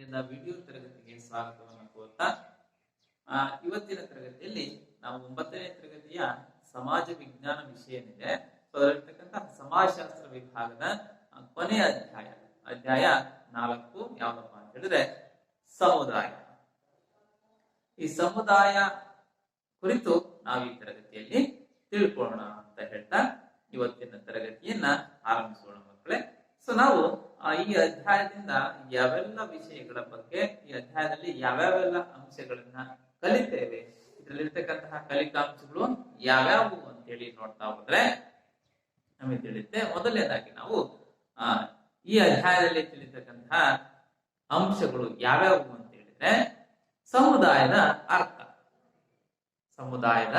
ಪ್ರೀತಿಯಿಂದ ವಿಡಿಯೋ ತರಗತಿಗೆ ಸ್ವಾಗತವನ್ನು ಕೋರ್ತಾ ಇವತ್ತಿನ ತರಗತಿಯಲ್ಲಿ ನಾವು 9ನೇ ತರಗತಿಯ ಸಮಾಜ ವಿಜ್ಞಾನ ವಿಷಯ ಏನಿದೆ ಅದರಲ್ಲಿರ್ತಕ್ಕಂತಹ ಸಮಾಜಶಾಸ್ತ್ರ ವಿಭಾಗದ ಕೊನೆಯ ಅಧ್ಯಾಯ 4 ಯಾವ್ದಪ್ಪ ಅಂತ ಹೇಳಿದ್ರೆ ಸಮುದಾಯ. ಈ ಸಮುದಾಯ ಕುರಿತು ನಾವು ಈ ತರಗತಿಯಲ್ಲಿ ತಿಳ್ಕೊಳ್ಳೋಣ ಅಂತ ಹೇಳ್ತಾ ಇವತ್ತಿನ ತರಗತಿಯನ್ನ ಆರಂಭಿಸೋಣ ಮಕ್ಕಳೇ. ಸೊ ನಾವು ಈ ಅಧ್ಯಾಯದಿಂದ ಯಾವೆಲ್ಲ ವಿಷಯಗಳ ಬಗ್ಗೆ ಈ ಅಧ್ಯಾಯದಲ್ಲಿ ಯಾವ್ಯಾವೆಲ್ಲ ಅಂಶಗಳನ್ನ ಕಲಿತೇವೆ, ಇದರಲ್ಲಿರ್ತಕ್ಕಂತಹ ಕಲಿಕಾಂಶಗಳು ಯಾವ್ಯಾವು ಅಂತ ಹೇಳಿ ನೋಡ್ತಾ ಹೋದ್ರೆ ನಮಗೆ ತಿಳಿಯುತ್ತೆ. ಮೊದಲನೇದಾಗಿ ನಾವು ಈ ಅಧ್ಯಾಯದಲ್ಲಿ ತಿಳಿತಕ್ಕಂತಹ ಅಂಶಗಳು ಯಾವ್ಯಾವು ಅಂತ ಹೇಳಿದ್ರೆ ಸಮುದಾಯದ ಅರ್ಥ. ಸಮುದಾಯದ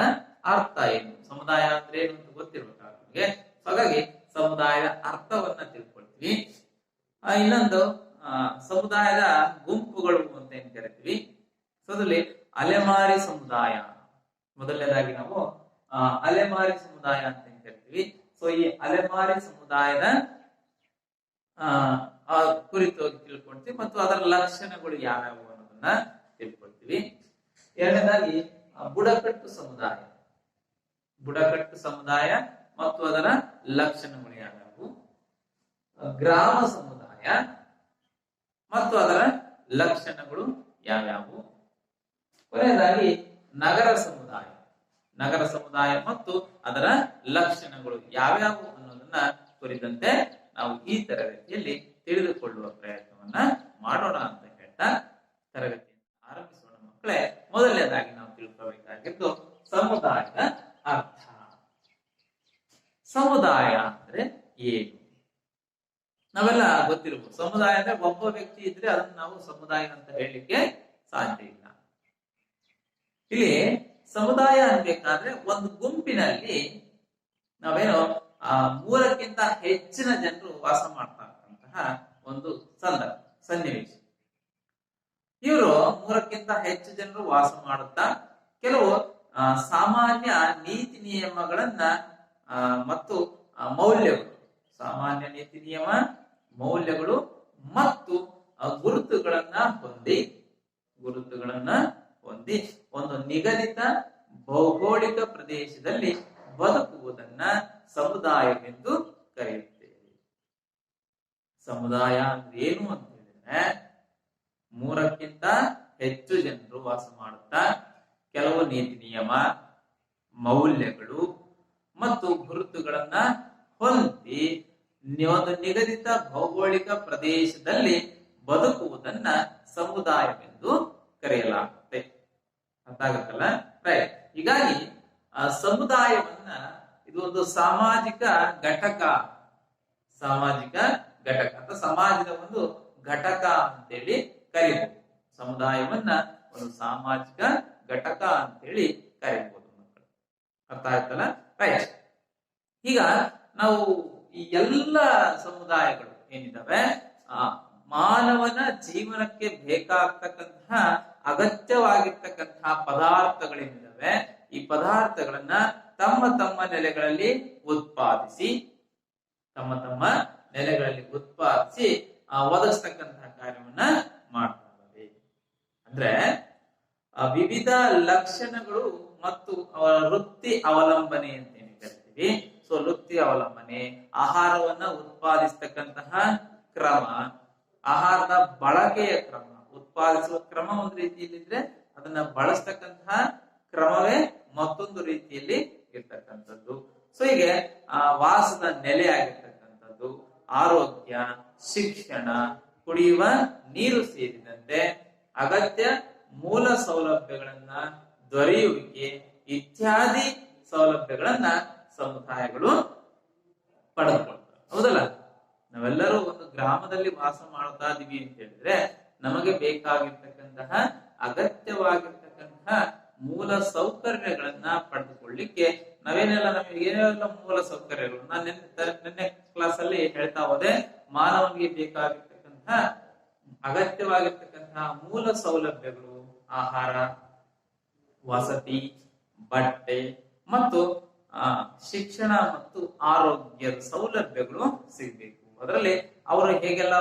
ಅರ್ಥ ಏನು, ಸಮುದಾಯ ಅಂದ್ರೆ ಏನು ಅಂತ ಗೊತ್ತಿರ್ಬೇಕಾಗ ನಮಗೆ. ಹಾಗಾಗಿ ಸಮುದಾಯದ ಅರ್ಥವನ್ನ ತಿಳ್ಕೊಳ್ತೀವಿ. ಇನ್ನೊಂದು ಸಮುದಾಯದ ಗುಂಪುಗಳು ಅಂತ ಏನ್ ಕರಿತೀವಿ. ಸೊ ಅದ್ರಲ್ಲಿ ಅಲೆಮಾರಿ ಸಮುದಾಯ, ಮೊದಲನೇದಾಗಿ ನಾವು ಅಲೆಮಾರಿ ಸಮುದಾಯ ಅಂತ ಏನ್ ಕರಿತೀವಿ. ಸೊ ಈ ಅಲೆಮಾರಿ ಸಮುದಾಯದ ಕುರಿತು ತಿಳ್ಕೊಳ್ತೀವಿ ಮತ್ತು ಅದರ ಲಕ್ಷಣಗಳು ಯಾವ್ಯಾವು ಅನ್ನೋದನ್ನ ತಿಳ್ಕೊಳ್ತೀವಿ. ಎರಡನೇದಾಗಿ ಬುಡಕಟ್ಟು ಸಮುದಾಯ, ಬುಡಕಟ್ಟು ಸಮುದಾಯ ಮತ್ತು ಅದರ ಲಕ್ಷಣಗಳು ಯಾವ್ಯಾವು. ಗ್ರಾಮ ಸಮುದಾಯ ಮತ್ತು ಅದರ ಲಕ್ಷಣಗಳು ಯಾವ್ಯಾವು. ಕೊನೆಯದಾಗಿ ನಗರ ಸಮುದಾಯ, ನಗರ ಸಮುದಾಯ ಮತ್ತು ಅದರ ಲಕ್ಷಣಗಳು ಯಾವ್ಯಾವು ಅನ್ನೋದನ್ನ ಕುರಿತಂತೆ ನಾವು ಈ ತರಗತಿಯಲ್ಲಿ ತಿಳಿದುಕೊಳ್ಳುವ ಪ್ರಯತ್ನವನ್ನ ಮಾಡೋಣ ಅಂತ ಹೇಳ್ತಾ ತರಗತಿಯನ್ನು ಆರಂಭಿಸೋಣ ಮಕ್ಕಳೇ. ಮೊದಲನೇದಾಗಿ ನಾವು ತಿಳ್ಕೋಬೇಕಾಗಿದ್ದು ಸಮುದಾಯದ ಅರ್ಥ. ಸಮುದಾಯ ಅಂದ್ರೆ ಏನು ನಾವೆಲ್ಲ ಗೊತ್ತಿರಬಹುದು. ಸಮುದಾಯ ಅಂದ್ರೆ ಒಬ್ಬ ವ್ಯಕ್ತಿ ಇದ್ರೆ ಅದನ್ನ ನಾವು ಸಮುದಾಯ ಅಂತ ಹೇಳಲಿಕ್ಕೆ ಸಾಧ್ಯ ಇಲ್ಲ. ಇಲ್ಲಿ ಸಮುದಾಯ ಅನ್ಬೇಕಾದ್ರೆ ಒಂದು ಗುಂಪಿನಲ್ಲಿ ನಾವೇನೋ 3ಕ್ಕಿಂತ ಹೆಚ್ಚಿನ ಜನರು ವಾಸ ಮಾಡ್ತಕ್ಕಂತಹ ಒಂದು ಸನ್ನಿವೇಶ. ಇವರು 3ಕ್ಕಿಂತ ಹೆಚ್ಚು ಜನರು ವಾಸ ಮಾಡುತ್ತಾ ಕೆಲವು ಸಾಮಾನ್ಯ ನೀತಿ ನಿಯಮಗಳನ್ನ ಮತ್ತು ಮೌಲ್ಯಗಳು, ಸಾಮಾನ್ಯ ನೀತಿ ನಿಯಮ, ಮೌಲ್ಯಗಳು ಮತ್ತು ಗುರುತುಗಳನ್ನ ಹೊಂದಿ ಒಂದು ನಿಗದಿತ ಭೌಗೋಳಿಕ ಪ್ರದೇಶದಲ್ಲಿ ಬದುಕುವುದನ್ನ ಸಮುದಾಯವೆಂದು ಕರೆಯುತ್ತೇವೆ. ಸಮುದಾಯ ಅಂದ್ರೆ ಏನು ಅಂತ ಹೇಳಿದ್ರೆ 3ಕ್ಕಿಂತ ಹೆಚ್ಚು ಜನರು ವಾಸ ಮಾಡುತ್ತಾ ಕೆಲವು ನೀತಿ ನಿಯಮ, ಮೌಲ್ಯಗಳು ಮತ್ತು ಗುರುತುಗಳನ್ನ ಹೊಂದಿ ಒಂದು ನಿಗದಿತ ಭೌಗೋಳಿಕ ಪ್ರದೇಶದಲ್ಲಿ ಬದುಕುವುದನ್ನ ಸಮುದಾಯವೆಂದು ಕರೆಯಲಾಗುತ್ತೆ. ಅರ್ಥ ಆಗತ್ತಲ್ಲ? ರೈಟ್. ಹೀಗಾಗಿ ಸಮುದಾಯವನ್ನ ಇದು ಒಂದು ಸಾಮಾಜಿಕ ಘಟಕ, ಸಾಮಾಜಿಕ ಘಟಕ ಅಥವಾ ಸಮಾಜದ ಒಂದು ಘಟಕ ಅಂತೇಳಿ ಕರಿಬಹುದು. ಸಮುದಾಯವನ್ನ ಒಂದು ಸಾಮಾಜಿಕ ಘಟಕ ಅಂತೇಳಿ ಕರಿಬಹುದು ಮಕ್ಕಳು. ಅರ್ಥ ಆಯ್ತಲ್ಲ? ರೈಟ್. ಈಗ ನಾವು ಈ ಎಲ್ಲ ಸಮುದಾಯಗಳು ಏನಿದಾವೆ ಮಾನವನ ಜೀವನಕ್ಕೆ ಬೇಕಾಗ್ತಕ್ಕಂತಹ ಅಗತ್ಯವಾಗಿರ್ತಕ್ಕಂತಹ ಪದಾರ್ಥಗಳೇನಿದಾವೆ ಈ ಪದಾರ್ಥಗಳನ್ನ ತಮ್ಮ ತಮ್ಮ ನೆಲೆಗಳಲ್ಲಿ ಉತ್ಪಾದಿಸಿ ಒದಗಿಸ್ತಕ್ಕಂತಹ ಕಾರ್ಯವನ್ನ ಮಾಡ್ತಾರೆ. ಅಂದ್ರೆ ವಿವಿಧ ಲಕ್ಷಣಗಳು ಮತ್ತು ಅವರ ವೃತ್ತಿ ಅವಲಂಬನೆ ಅಂತ ಏನ್ ಕರಿತೀವಿ. ಸೊ ವೃತ್ತಿ ಅವಲಂಬನೆ, ಆಹಾರವನ್ನ ಉತ್ಪಾದಿಸ್ತಕ್ಕಂತಹ ಕ್ರಮ, ಆಹಾರದ ಬಳಕೆಯ ಕ್ರಮ, ಉತ್ಪಾದಿಸುವ ಕ್ರಮ ಒಂದು ರೀತಿಯಲ್ಲಿದ್ರೆ ಅದನ್ನ ಬಳಸ್ತಕ್ಕಂತಹ ಕ್ರಮವೇ ಮತ್ತೊಂದು ರೀತಿಯಲ್ಲಿ ಇರ್ತಕ್ಕಂಥದ್ದು. ಸೊ ಹೀಗೆ ವಾಸದ ನೆಲೆ ಆಗಿರ್ತಕ್ಕಂಥದ್ದು, ಆರೋಗ್ಯ, ಶಿಕ್ಷಣ, ಕುಡಿಯುವ ನೀರು ಸೇರಿದಂತೆ ಅಗತ್ಯ ಮೂಲ ಸೌಲಭ್ಯಗಳನ್ನ ದೊರೆಯುವಿಕೆ ಇತ್ಯಾದಿ ಸೌಲಭ್ಯಗಳನ್ನ ಸಮುದಾಯಗಳು ಪಡೆದುಕೊಳ್ತಾರೆ. ಹೌದಲ್ಲ? ನಾವೆಲ್ಲರೂ ಒಂದು ಗ್ರಾಮದಲ್ಲಿ ವಾಸ ಮಾಡ್ತಾ ಇದೀವಿ ಅಂತ ಹೇಳಿದ್ರೆ ನಮಗೆ ಬೇಕಾಗಿರ್ತಕ್ಕಂತಹ ಅಗತ್ಯವಾಗಿರ್ತಕ್ಕಂತಹ ಮೂಲ ಸೌಕರ್ಯಗಳನ್ನ ಪಡೆದುಕೊಳ್ಳಿಕ್ಕೆ ನಮಗೆ ಏನೆಲ್ಲ ಮೂಲ ಸೌಕರ್ಯಗಳು ನಾನು ನಿನ್ನೆ ಕ್ಲಾಸ್ ಅಲ್ಲಿ ಹೇಳ್ತಾ ಹೋದೆ. ಮಾನವನಿಗೆ ಬೇಕಾಗಿರ್ತಕ್ಕಂತಹ ಅಗತ್ಯವಾಗಿರ್ತಕ್ಕಂತಹ ಮೂಲ ಸೌಲಭ್ಯಗಳು ಆಹಾರ, ವಸತಿ, ಬಟ್ಟೆ ಮತ್ತು ಶಿಕ್ಷಣ ಮತ್ತು ಆರೋಗ್ಯದ ಸೌಲಭ್ಯಗಳು ಸಿಗಬೇಕು. ಅದರಲ್ಲಿ ಅವರು ಹೇಗೆಲ್ಲ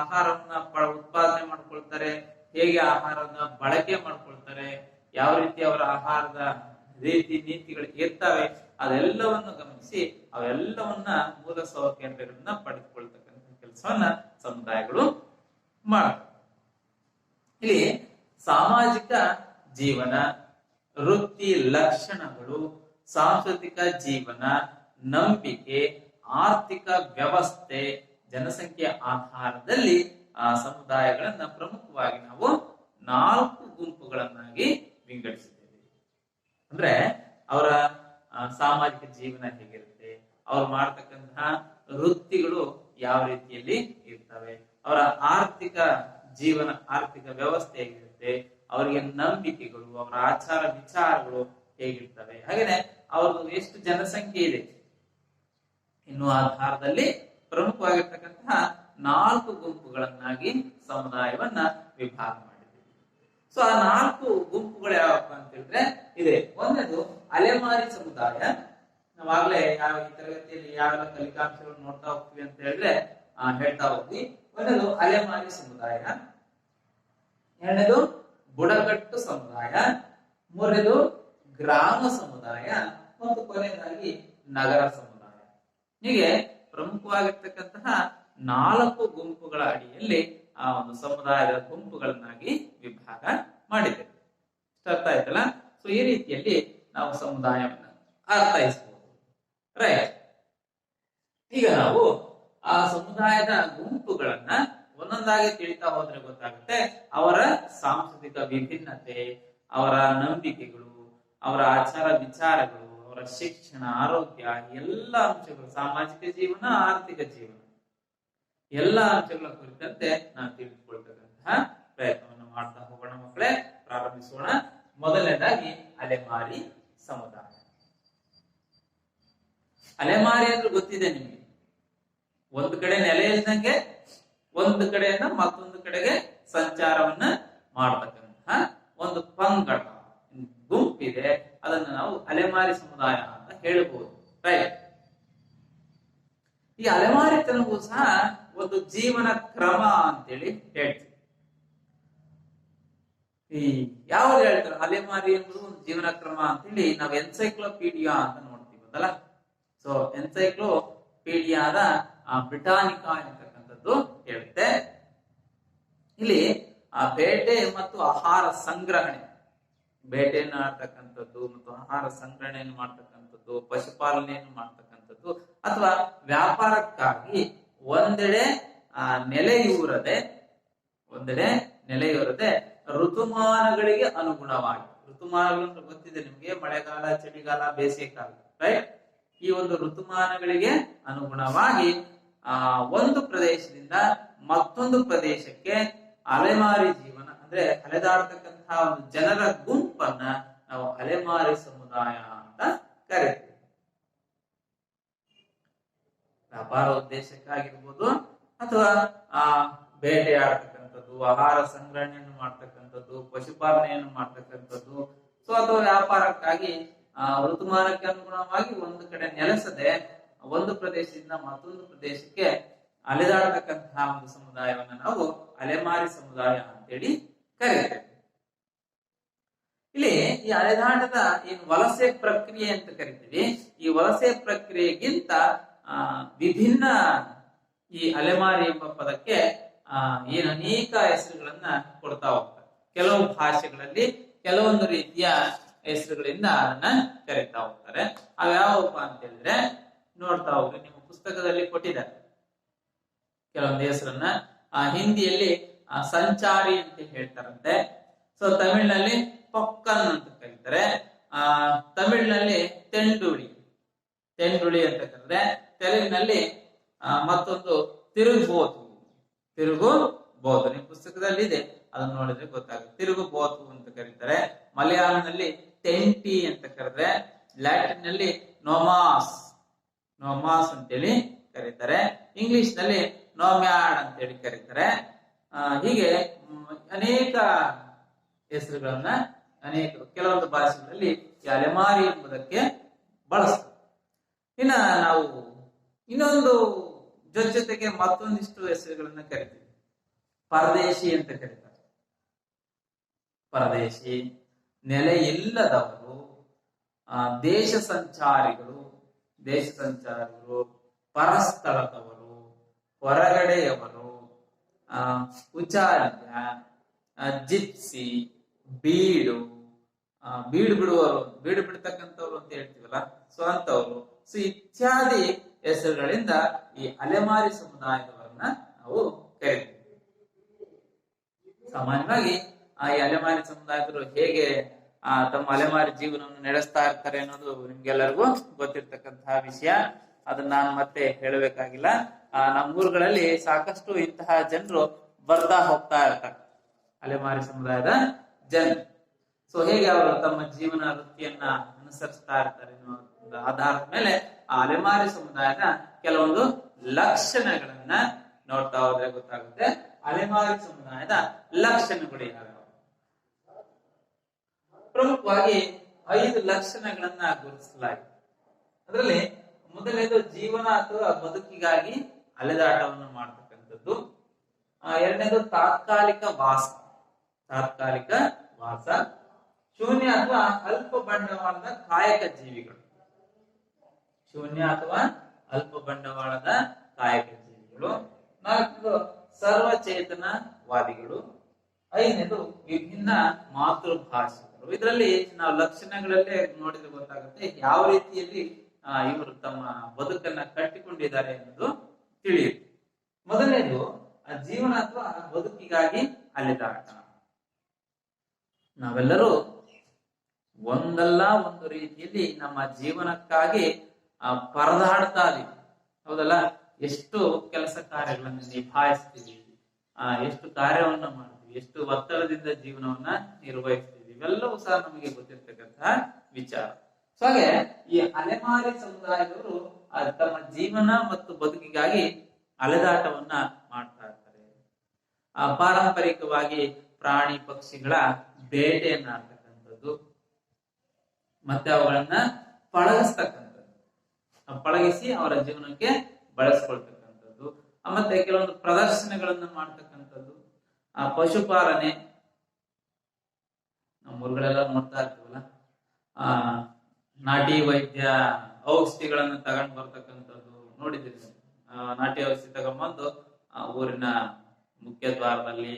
ಆಹಾರವನ್ನ ಉತ್ಪಾದನೆ ಮಾಡ್ಕೊಳ್ತಾರೆ, ಹೇಗೆ ಆಹಾರವನ್ನ ಬಳಕೆ ಮಾಡ್ಕೊಳ್ತಾರೆ, ಯಾವ ರೀತಿ ಅವರ ಆಹಾರದ ರೀತಿ ನೀತಿಗಳು ಇರ್ತವೆ, ಅದೆಲ್ಲವನ್ನು ಗಮನಿಸಿ ಅವೆಲ್ಲವನ್ನ ಮೂಲ ಸೌಕರ್ಯಗಳನ್ನ ಪಡೆದುಕೊಳ್ತಕ್ಕಂಥ ಕೆಲಸವನ್ನ ಸಮುದಾಯಗಳು ಮಾಡ್ತವೆ. ಇಲ್ಲಿ ಸಾಮಾಜಿಕ ಜೀವನ, ವೃತ್ತಿ ಲಕ್ಷಣಗಳು, ಸಾಂಸ್ಕೃತಿಕ ಜೀವನ, ನಂಬಿಕೆ, ಆರ್ಥಿಕ ವ್ಯವಸ್ಥೆ, ಜನಸಂಖ್ಯೆಯ ಆಧಾರದಲ್ಲಿ ಆ ಸಮುದಾಯಗಳನ್ನ ಪ್ರಮುಖವಾಗಿ ನಾವು 4 ಗುಂಪುಗಳನ್ನಾಗಿ ವಿಂಗಡಿಸಿದ್ದೇವೆ. ಅಂದ್ರೆ ಅವರ ಸಾಮಾಜಿಕ ಜೀವನ ಹೇಗಿರುತ್ತೆ, ಅವ್ರು ಮಾಡ್ತಕ್ಕಂತಹ ವೃತ್ತಿಗಳು ಯಾವ ರೀತಿಯಲ್ಲಿ ಇರ್ತವೆ, ಅವರ ಆರ್ಥಿಕ ಜೀವನ, ಆರ್ಥಿಕ ವ್ಯವಸ್ಥೆ ಹೇಗಿರುತ್ತೆ, ಅವರಿಗೆ ನಂಬಿಕೆಗಳು, ಅವರ ಆಚಾರ ವಿಚಾರಗಳು ಹೇಗಿರ್ತವೆ, ಹಾಗೇನೆ ಅವ್ರದ್ದು ಎಷ್ಟು ಜನಸಂಖ್ಯೆ ಇದೆ ಎನ್ನುವ ಆಧಾರದಲ್ಲಿ ಪ್ರಮುಖವಾಗಿರ್ತಕ್ಕಂತಹ 4 ಗುಂಪುಗಳನ್ನಾಗಿ ಸಮುದಾಯವನ್ನ ವಿಭಾಗ ಮಾಡಿದ್ದೀವಿ. ಸೊ ಆ 4 ಗುಂಪುಗಳು ಯಾವಪ್ಪ ಅಂತ ಹೇಳಿದ್ರೆ ಇದೆ. ಒಂದನೇದು ಅಲೆಮಾರಿ ಸಮುದಾಯ. ನಾವಾಗ್ಲೇ ಈ ತರಗತಿಯಲ್ಲಿ ಯಾವೆಲ್ಲ ಕಲಿಕಾಂಶಗಳು ನೋಡ್ತಾ ಹೋಗ್ತೀವಿ ಅಂತ ಹೇಳಿದ್ರೆ ಹೇಳ್ತಾ ಹೋಗ್ತೀವಿ. ಒಂದನೇದು ಅಲೆಮಾರಿ ಸಮುದಾಯ, ಎರಡನೇದು ಬುಡಕಟ್ಟು ಸಮುದಾಯ, ಮೂರನೇದು ಗ್ರಾಮ ಸಮುದಾಯ ಮತ್ತು ಕೊನೆಯದಾಗಿ ನಗರ ಸಮುದಾಯ. ಹೀಗೆ ಪ್ರಮುಖವಾಗಿರ್ತಕ್ಕಂತಹ 4 ಗುಂಪುಗಳ ಅಡಿಯಲ್ಲಿ ಆ ಒಂದು ಸಮುದಾಯದ ಗುಂಪುಗಳನ್ನಾಗಿ ವಿಭಾಗ ಮಾಡಿದೆ. ಅರ್ಥ ಆಯ್ತಲ್ಲ? ಸೊ ಈ ರೀತಿಯಲ್ಲಿ ನಾವು ಸಮುದಾಯವನ್ನ ಅರ್ಥೈಸಬಹುದು. ರೈಟ್. ಈಗ ನಾವು ಆ ಸಮುದಾಯದ ಗುಂಪುಗಳನ್ನ ಒಂದೊಂದಾಗಿ ತಿಳಿತಾ ಹೋದ್ರೆ ಗೊತ್ತಾಗುತ್ತೆ ಅವರ ಸಾಂಸ್ಕೃತಿಕ ವಿಭಿನ್ನತೆ, ಅವರ ನಂಬಿಕೆಗಳು, ಅವರ ಆಚಾರ ವಿಚಾರಗಳು, ಅವರ ಶಿಕ್ಷಣ, ಆರೋಗ್ಯ, ಎಲ್ಲ ಅಂಶಗಳು, ಸಾಮಾಜಿಕ ಜೀವನ, ಆರ್ಥಿಕ ಜೀವನ, ಎಲ್ಲ ಅಂಶಗಳ ಕುರಿತಂತೆ ನಾವು ತಿಳಿದುಕೊಳ್ತಕ್ಕಂತಹ ಪ್ರಯತ್ನವನ್ನು ಮಾಡ್ತಾ ಹೋಗೋಣ ಮಕ್ಕಳೇ. ಪ್ರಾರಂಭಿಸೋಣ. ಮೊದಲನೇದಾಗಿ ಅಲೆಮಾರಿ ಸಮುದಾಯ. ಅಲೆಮಾರಿ ಅಂದ್ರೆ ಗೊತ್ತಿದೆ ನಿಮಗೆ, ಒಂದು ಕಡೆ ನೆಲೆ ಇಲ್ದಂಗೆ ಒಂದು ಕಡೆಯಿಂದ ಮತ್ತೊಂದು ಕಡೆಗೆ ಸಂಚಾರವನ್ನ ಮಾಡತಕ್ಕಂತಹ ಒಂದು ಪಂಗಡ ಗುಂಪಿದೆ. ಅದನ್ನ ನಾವು ಅಲೆಮಾರಿ ಸಮುದಾಯ ಅಂತ ಹೇಳಬಹುದು. ರೈಟ್. ಈ ಅಲೆಮಾರಿತನವೂ ಸಹ ಒಂದು ಜೀವನ ಕ್ರಮ ಅಂತೇಳಿ ಹೇಳ್ತೀವಿ. ಈ ಯಾವಾಗ ಹೇಳ್ತಾರೆ ಅಲೆಮಾರಿ ಎಂಬುದು ಒಂದು ಜೀವನ ಕ್ರಮ ಅಂತೇಳಿ ನಾವು ಎನ್ಸೈಕ್ಲೋಪೀಡಿಯಾ ಅಂತ ನೋಡ್ತೀವಲ್ಲ. ಸೊ ಎನ್ಸೈಕ್ಲೋಪೀಡಿಯಾದ ಬ್ರಿಟಾನಿಕಾ ಎಂತಕ್ಕಂಥದ್ದು ಹೇಳುತ್ತೆ. ಇಲ್ಲಿ ಆ ಬೇಟೆ ಮತ್ತು ಆಹಾರ ಸಂಗ್ರಹಣೆ, ಬೇಟೆಯನ್ನು ಆಡ್ತಕ್ಕಂಥದ್ದು ಮತ್ತು ಆಹಾರ ಸಂಗ್ರಹಣೆಯನ್ನು ಮಾಡ್ತಕ್ಕಂಥದ್ದು, ಪಶುಪಾಲನೆಯನ್ನು ಮಾಡ್ತಕ್ಕಂಥದ್ದು ಅಥವಾ ವ್ಯಾಪಾರಕ್ಕಾಗಿ ಒಂದೆಡೆ ನೆಲೆಯೂರದೆ ಋತುಮಾನಗಳಿಗೆ ಅನುಗುಣವಾಗಿ, ಋತುಮಾನಗಳು ಗೊತ್ತಿದೆ ನಿಮ್ಗೆ, ಮಳೆಗಾಲ, ಚಳಿಗಾಲ, ಬೇಸಿಗೆ ಕಾಲ, ರೈಟ್? ಈ ಒಂದು ಋತುಮಾನಗಳಿಗೆ ಅನುಗುಣವಾಗಿ ಒಂದು ಪ್ರದೇಶದಿಂದ ಮತ್ತೊಂದು ಪ್ರದೇಶಕ್ಕೆ ಅಲೆಮಾರಿ ಜೀವನ ಅಂದ್ರೆ ಅಲೆದಾಡ್ತಕ್ಕಂತಹ ಒಂದು ಜನರ ಗುಂಪನ್ನ ನಾವು ಅಲೆಮಾರಿ ಸಮುದಾಯ ಅಂತ ಕರಿತೀವಿ. ವ್ಯಾಪಾರ ಉದ್ದೇಶಕ್ಕಾಗಿರ್ಬೋದು ಅಥವಾ ಬೇಟೆ ಆಡ್ತಕ್ಕಂಥದ್ದು, ಆಹಾರ ಸಂಗ್ರಹಣೆಯನ್ನು ಮಾಡ್ತಕ್ಕಂಥದ್ದು, ಪಶುಪಾಲನೆಯನ್ನು ಮಾಡ್ತಕ್ಕಂಥದ್ದು, ಸೊ ಅಥವಾ ವ್ಯಾಪಾರಕ್ಕಾಗಿ ಋತುಮಾನಕ್ಕೆ ಅನುಗುಣವಾಗಿ ಒಂದು ಕಡೆ ನೆಲೆಸದೆ ಒಂದು ಪ್ರದೇಶದಿಂದ ಮತ್ತೊಂದು ಪ್ರದೇಶಕ್ಕೆ ಅಲೆದಾಡತಕ್ಕಂತಹ ಒಂದು ಸಮುದಾಯವನ್ನ ನಾವು ಅಲೆಮಾರಿ ಸಮುದಾಯ ಅಂತೇಳಿ ಕರೀತೇವೆ. ಇಲ್ಲಿ ಈ ಅಲೆದಾಟದ ಏನು ವಲಸೆ ಪ್ರಕ್ರಿಯೆ ಅಂತ ಕರಿತೀವಿ, ಈ ವಲಸೆ ಪ್ರಕ್ರಿಯೆಗಿಂತ ವಿಭಿನ್ನ ಈ ಅಲೆಮಾರಿ ಎಂಬ ಪದಕ್ಕೆ ಏನು ಅನೇಕ ಹೆಸರುಗಳನ್ನ ಕೊಡ್ತಾ ಹೋಗ್ತಾರೆ. ಕೆಲವು ಭಾಷೆಗಳಲ್ಲಿ ಕೆಲವೊಂದು ರೀತಿಯ ಹೆಸರುಗಳಿಂದ ಅದನ್ನ ಕರೀತಾ ಹೋಗ್ತಾರೆ. ಅವ್ಯಾವಪ್ಪ ಅಂತ ಹೇಳಿದ್ರೆ ನೋಡ್ತಾ ಹೋಗ್ರಿ, ನಿಮ್ಮ ಪುಸ್ತಕದಲ್ಲಿ ಕೊಟ್ಟಿದ್ದಾರೆ ಕೆಲವೊಂದು ಹೆಸರನ್ನ. ಹಿಂದಿಯಲ್ಲಿ ಸಂಚಾರಿ ಅಂತ ಹೇಳ್ತಾರಂತೆ. ಸೊ ತಮಿಳಿನಲ್ಲಿ ಪೊಕ್ಕನ್ ಅಂತ ಕರೀತಾರೆ. ತಮಿಳಿನಲ್ಲಿ ತೆಂಡುಳಿ ಅಂತ ಕರೆದ್ರೆ, ತೆಲುಗಿನಲ್ಲಿ ಮತ್ತೊಂದು ತಿರುಗುಬೋತು ನಿಮ್ಮ ಪುಸ್ತಕದಲ್ಲಿ ಇದೆ, ಅದನ್ನ ನೋಡಿದ್ರೆ ಗೊತ್ತಾಗುತ್ತೆ. ತಿರುಗುಬೋತು ಅಂತ ಕರೀತಾರೆ. ಮಲಯಾಳಂನಲ್ಲಿ ತೆಂಟಿ ಅಂತ ಕರೆದ್ರೆ, ಲ್ಯಾಟಿನ್ ನಲ್ಲಿ ನೋಮಾಸ್ ಅಂತೇಳಿ ಕರೀತಾರೆ. ಇಂಗ್ಲಿಷ್ ನಲ್ಲಿ ನೋಮ್ಯಾಡ್ ಅಂತೇಳಿ ಕರೀತಾರೆ. ಹೀಗೆ ಅನೇಕ ಹೆಸರುಗಳನ್ನ ಕೆಲವೊಂದು ಭಾಷೆಗಳಲ್ಲಿ ಈ ಅಲೆಮಾರಿ ಎಂಬುದಕ್ಕೆ ಬಳಸ್ತಾರೆ. ಇನ್ನ ನಾವು ಇನ್ನೊಂದು ಜೊತೆಗೆ ಮತ್ತೊಂದಿಷ್ಟು ಹೆಸರುಗಳನ್ನ ಕರಿತೀವಿ. ಪರದೇಶಿ ಅಂತ ಕರೀತಾರೆ. ಪರದೇಶಿ, ನೆಲೆ ಇಲ್ಲದವರು, ದೇಶ ಸಂಚಾರಿಗಳು, ಪರಸ್ಥಳದವರು, ಹೊರಗಡೆಯವರು, ಉಚಾರ್ಯ, ಜಿಪ್ಸಿ, ಬೀಡು ಬಿಡುವವರು, ಬೀಡು ಬಿಡ್ತಕ್ಕಂಥವ್ರು ಅಂತ ಹೇಳ್ತೀವಲ್ಲ, ಸೊ ಅಂತವ್ರು, ಸೊ ಇತ್ಯಾದಿ ಹೆಸರುಗಳಿಂದ ಈ ಅಲೆಮಾರಿ ಸಮುದಾಯದವರನ್ನ ನಾವು ಕರಿತೀವಿ. ಸಾಮಾನ್ಯವಾಗಿ ಈ ಅಲೆಮಾರಿ ಸಮುದಾಯದವರು ಹೇಗೆ ತಮ್ಮ ಅಲೆಮಾರಿ ಜೀವನವನ್ನು ನಡೆಸ್ತಾ ಇರ್ತಾರೆ ಅನ್ನೋದು ನಿಮ್ಗೆಲ್ಲರಿಗೂ ಗೊತ್ತಿರ್ತಕ್ಕಂತಹ ವಿಷಯ. ಅದನ್ನ ನಾನು ಮತ್ತೆ ಹೇಳಬೇಕಾಗಿಲ್ಲ. ನಮ್ಮೂರುಗಳಲ್ಲಿ ಸಾಕಷ್ಟು ಇಂತಹ ಜನರು ಬರ್ತಾ ಹೋಗ್ತಾ ಇರ್ತಾರೆ, ಅಲೆಮಾರಿ ಸಮುದಾಯದ ಜನರು. ಸೊ ಹೇಗೆ ಅವರು ತಮ್ಮ ಜೀವನ ವೃತ್ತಿಯನ್ನ ಅನುಸರಿಸ್ತಾ ಇರ್ತಾರೆ ಅನ್ನೋ ಆಧಾರದ ಮೇಲೆ ಆ ಅಲೆಮಾರಿ ಸಮುದಾಯದ ಕೆಲವೊಂದು ಲಕ್ಷಣಗಳನ್ನ ನೋಡ್ತಾ ಹೋದ್ರೆ ಗೊತ್ತಾಗುತ್ತೆ. ಅಲೆಮಾರಿ ಸಮುದಾಯದ ಲಕ್ಷಣಗಳು ಯಾವ್ಯಾವ? ಪ್ರಮುಖವಾಗಿ 5 ಲಕ್ಷಣಗಳನ್ನ ಗುರುತಿಸಲಾಗಿದೆ. ಅದರಲ್ಲಿ ಮೊದಲನೇದು ಜೀವನ ಅಥವಾ ಬದುಕಿಗಾಗಿ ಅಲೆದಾಟವನ್ನು ಮಾಡ್ತಕ್ಕಂಥದ್ದು. ಎರಡನೇದು ತಾತ್ಕಾಲಿಕ ವಾಸ. ಶೂನ್ಯ ಅಥವಾ ಅಲ್ಪ ಬಂಡವಾಳದ ಕಾಯಕ ಜೀವಿಗಳು. ನಾಲ್ಕನೇದು ಸರ್ವಚೇತನವಾದಿಗಳು. ಐದನೇದು ವಿಭಿನ್ನ ಮಾತೃಭಾಷಿಕರು. ಇದರಲ್ಲಿ ನಾವು ಲಕ್ಷಣಗಳಲ್ಲೇ ನೋಡಿದ್ರೆ ಗೊತ್ತಾಗುತ್ತೆ ಯಾವ ರೀತಿಯಲ್ಲಿ ಇವರು ತಮ್ಮ ಬದುಕನ್ನ ಕಟ್ಟಿಕೊಂಡಿದ್ದಾರೆ ಅನ್ನೋದು ತಿಳಿಯುತ್ತೆ. ಮೊದಲನೇದು ಜೀವನ ಅಥವಾ ಬದುಕಿಗಾಗಿ ಅಲೆದಾಟ. ನಾವೆಲ್ಲರೂ ಒಂದಲ್ಲ ಒಂದು ರೀತಿಯಲ್ಲಿ ನಮ್ಮ ಜೀವನಕ್ಕಾಗಿ ಪರದಾಡ್ತಾ ಇದೀವಿ, ಹೌದಲ್ಲ? ಎಷ್ಟು ಕೆಲಸ ಕಾರ್ಯಗಳನ್ನು ನಿಭಾಯಿಸ್ತೀವಿ, ಎಷ್ಟು ಕಾರ್ಯವನ್ನ ಮಾಡ್ತೀವಿ, ಎಷ್ಟು ಒತ್ತಡದಿಂದ ಜೀವನವನ್ನ ನಿರ್ವಹಿಸ್ತೀವಿ, ಇವೆಲ್ಲವೂ ಸಹ ನಮಗೆ ಗೊತ್ತಿರ್ತಕ್ಕಂತಹ ವಿಚಾರ. ಸೊ ಹಾಗೆ ಈ ಅಲೆಮಾರಿ ಸಮುದಾಯದವರು ತಮ್ಮ ಜೀವನ ಮತ್ತು ಬದುಕಿಗಾಗಿ ಅಲೆದಾಟವನ್ನ ಮಾಡ್ತಾ ಇರ್ತಾರೆ. ಪಾರಂಪರಿಕವಾಗಿ ಪ್ರಾಣಿ ಪಕ್ಷಿಗಳ ಬೇಟೆಯನ್ನ ಆಡ್ತಕ್ಕಂಥದ್ದು, ಮತ್ತೆ ಅವುಗಳನ್ನ ಪಳಗಿಸಿ ಅವರ ಜೀವನಕ್ಕೆ ಬಳಸ್ಕೊಳ್ತಕ್ಕಂಥದ್ದು, ಮತ್ತೆ ಕೆಲವೊಂದು ಪ್ರದರ್ಶನಗಳನ್ನ ಮಾಡ್ತಕ್ಕಂಥದ್ದು, ಪಶುಪಾಲನೆ. ನಮ್ಮೂರುಗಳೆಲ್ಲ ನೋಡ್ತಾ ಇರ್ತೀವಲ್ಲ, ನಾಟಿ ವೈದ್ಯ ಔಷಧಿಗಳನ್ನ ತಗೊಂಡ್ ಬರ್ತಕ್ಕಂಥದ್ದು ನೋಡಿದ್ದೀವಿ. ನಾಟಿ ಔಷಧಿ ತಗೊಂಡ್ಬಂದು ಊರಿನ ಮುಖ್ಯ ದ್ವಾರದಲ್ಲಿ,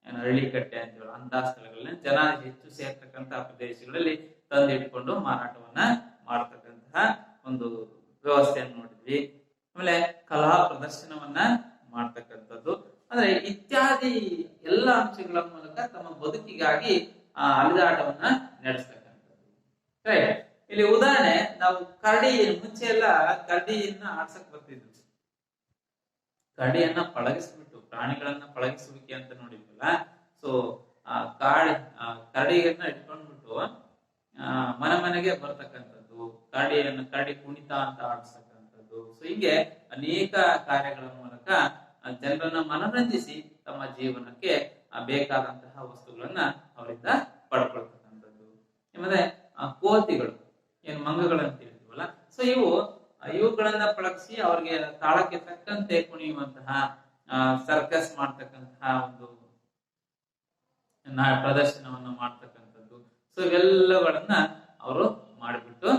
ಹಳ್ಳಿಕಟ್ಟೆ ಅಂತೀವಲ್ಲ ಅಂತ ಸ್ಥಳಗಳಲ್ಲಿ, ಜನ ಹೆಚ್ಚು ಸೇರ್ತಕ್ಕಂತಹ ಪ್ರದೇಶಗಳಲ್ಲಿ ತಂದಿಟ್ಕೊಂಡು ಮಾರಾಟವನ್ನ ಮಾಡತಕ್ಕಂತಹ ಒಂದು ವ್ಯವಸ್ಥೆಯನ್ನು ನೋಡಿದ್ವಿ. ಆಮೇಲೆ ಕಲಾ ಪ್ರದರ್ಶನವನ್ನ ಮಾಡ್ತಕ್ಕಂಥದ್ದು, ಅಂದ್ರೆ ಇತ್ಯಾದಿ ಎಲ್ಲ ಅಂಶಗಳ ಮೂಲಕ ತಮ್ಮ ಬದುಕಿಗಾಗಿ ಅಲೆದಾಟವನ್ನ ನಡೆಸ್ತಕ್ಕಂಥದ್ದು. ರೈಟ್. ಇಲ್ಲಿ ಉದಾಹರಣೆ, ನಾವು ಕರಡಿ, ಮುಂಚೆ ಎಲ್ಲ ಕರಡಿಯನ್ನ ಆಡ್ಸಕ್ ಬರ್ತಿದ್ವಿ. ಕರಡಿಯನ್ನ ಪಳಗಿಸ್ಬಿಟ್ಟು, ಪ್ರಾಣಿಗಳನ್ನ ಪಳಗಿಸುವಿಕೆ ಅಂತ ನೋಡಿದ್ವಲ್ಲ. ಸೊ ಕರಡಿಯನ್ನ ಇಟ್ಕೊಂಡ್ಬಿಟ್ಟು ಮನೆಗೆ ಬರ್ತಕ್ಕಂಥದ್ದು, ಕರಡಿ ಕುಣಿತ ಅಂತ ಆಡಿಸ್ತಕ್ಕಂಥದ್ದು. ಸೊ ಹೀಗೆ ಅನೇಕ ಕಾರ್ಯಗಳ ಮೂಲಕ ಜನರನ್ನ ಮನರಂಜಿಸಿ ತಮ್ಮ ಜೀವನಕ್ಕೆ ಬೇಕಾದಂತಹ ವಸ್ತುಗಳನ್ನ ಅವರಿಂದ ಪಡ್ಕೊಳ್ತಕ್ಕಂಥದ್ದು. ಮತ್ತೆ ಕೋತಿಗಳು, ಏನ್ ಮಂಗಗಳಂತ ಹೇಳ್ತೀವಲ್ಲ, ಸೊ ಇವುಗಳನ್ನ ಪಳಗಿಸಿ ಅವ್ರಿಗೆ ತಾಳಕ್ಕೆ ತಕ್ಕಂತೆ ಕುಣಿಯುವಂತಹ, ಸರ್ಕಸ್ ಮಾಡ್ತಕ್ಕಂತಹ ಒಂದು ಪ್ರದರ್ಶನವನ್ನು ಮಾಡ್ತಕ್ಕಂಥದ್ದು. ಸೊ ಇವೆಲ್ಲಗಳನ್ನ ಅವರು ಮಾಡಿಬಿಟ್ಟು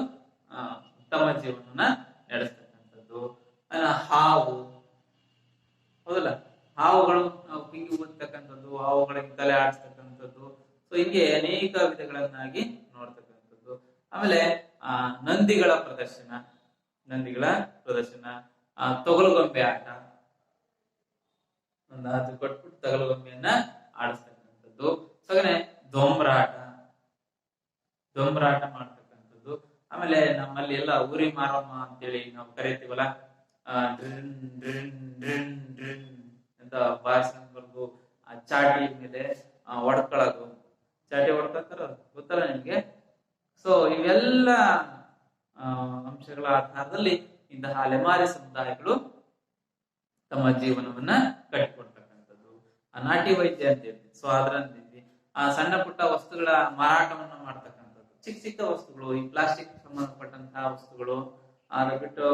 ತಮ್ಮ ಜೀವನವನ್ನ ನಡೆಸ್ತಕ್ಕಂಥದ್ದು. ಹಾವು, ಹೌದಲ್ಲ, ಹಾವುಗಳು ಪಿಂಗಿ ಓದ್ತಕ್ಕಂಥದ್ದು, ಹಾವುಗಳಿಗೆ ತಲೆ ಆಡಿಸ್ತಕ್ಕಂಥದ್ದು. ಸೊ ಹೀಗೆ ಅನೇಕ ವಿಧಗಳನ್ನಾಗಿ ನೋಡ್ತಕ್ಕಂಥದ್ದು. ಆಮೇಲೆ ನಂದಿಗಳ ಪ್ರದರ್ಶನ, ತೊಗಲುಗೊಂಬೆ ಆಟ, ಒಂದು ಅದು ಕೊಟ್ಬಿಟ್ಟು ತೊಗಲುಗೊಂಬೆಯನ್ನ ಆಡಿಸ್ತಕ್ಕಂಥದ್ದು. ಹಾಗೆ ದೊಂಬರಾಟ ಮಾಡ್ತಕ್ಕಂಥದ್ದು. ಆಮೇಲೆ ನಮ್ಮಲ್ಲಿ ಎಲ್ಲ ಊರಿ ಮಾರಮ್ಮ ಅಂತೇಳಿ ನಾವು ಕರಿತೀವಲ್ಲ, ಅಂತ ಬಾರಿಸ್ಕೊಂಡ್ಬರ್ದು ಚಾಟಿ ಮೇಲೆ ಹೊಡ್ಕೊಳ್ಳೋದು, ಚಾಟಿ ಹೊಡ್ಕೊತಾರ, ಗೊತ್ತಲ್ಲ ನಿಮ್ಗೆ? ಸೊ ಇವೆಲ್ಲ ಅಂಶಗಳ ಆಧಾರದಲ್ಲಿ ಇಂತಹ ಅಲೆಮಾರಿ ಸಮುದಾಯಗಳು ತಮ್ಮ ಜೀವನವನ್ನ ಕಟ್ಟಿಕೊಡ್ತಕ್ಕಂಥದ್ದು. ನಾಟಿ ವೈದ್ಯ ಅಂತ ಹೇಳ್ತೀವಿ. ಸೊ ಅದರಂತ ಸಣ್ಣ ಪುಟ್ಟ ವಸ್ತುಗಳ ಮಾರಾಟವನ್ನ ಮಾಡ್ತಕ್ಕಂಥದ್ದು, ಚಿಕ್ಕ ವಸ್ತುಗಳು, ಈ ಪ್ಲಾಸ್ಟಿಕ್ ಸಂಬಂಧಪಟ್ಟಂತಹ ವಸ್ತುಗಳು, ಅದು ಬಿಟ್ಟು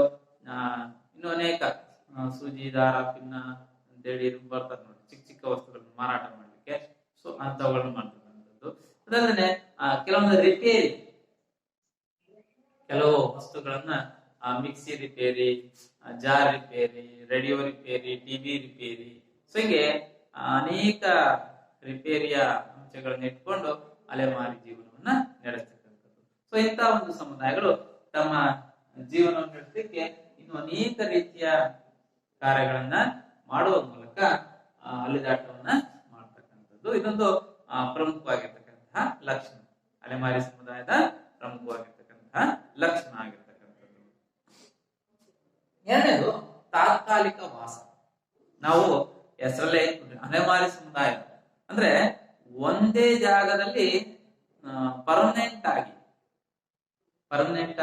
ಇನ್ನು ಅನೇಕ ಸೂಜಿ ದಾರ ಪಿನ್ನ ಅಂತೇಳಿ ಬರ್ತಾರೆ ನೋಡಿ, ಚಿಕ್ಕ ಚಿಕ್ಕ ವಸ್ತುಗಳನ್ನ ಮಾರಾಟ ಮಾಡ್ಲಿಕ್ಕೆ. ಸೊ ಅಂತವುಗಳನ್ನ ಮಾಡ್ತಕ್ಕಂಥದ್ದು. ಅದಲ್ಲದೆ ಕೆಲವೊಂದು ರಿಪೇರಿ, ಕೆಲವು ವಸ್ತುಗಳನ್ನ mixie repair, jar repair, radio repair, TV repair, so ಹೀಗೆ ಅನೇಕ ರಿಪೇರಿಯ ಅಂಶಗಳನ್ನ ಇಟ್ಕೊಂಡು ಅಲೆಮಾರಿ ಜೀವನವನ್ನ ನಡೆಸ್ತಕ್ಕಂಥದ್ದು. ಸೊ ಇಂಥ ಒಂದು ಸಮುದಾಯಗಳು ತಮ್ಮ ಜೀವನವನ್ನು ನಡೆಸಲಿಕ್ಕೆ ಇನ್ನು ಅನೇಕ ರೀತಿಯ ಕಾರ್ಯಗಳನ್ನ ಮಾಡುವ ಮೂಲಕ ಅಲೆದಾಟವನ್ನ ಮಾಡ್ತಕ್ಕಂಥದ್ದು. ಇದೊಂದು ಪ್ರಮುಖವಾಗಿರ್ತಕ್ಕಂತಹ ಲಕ್ಷಣ, ಅಲೆಮಾರಿ ಸಮುದಾಯದ ಪ್ರಮುಖವಾಗಿರ್ತಕ್ಕಂತಹ ಲಕ್ಷಣ ಆಗಿರ್ತಕ್ಕಂಥದ್ದು. ಎರಡನೇದು ತಾತ್ಕಾಲಿಕ ವಾಸ. ನಾವು ಹೆಸರಲ್ಲೇ ಅಲೆಮಾರಿ ಸಮುದಾಯ ಅಂದ್ರೆ ಒಂದೇ ಜಾಗದಲ್ಲಿ ಪರ್ಮನೆಂಟ್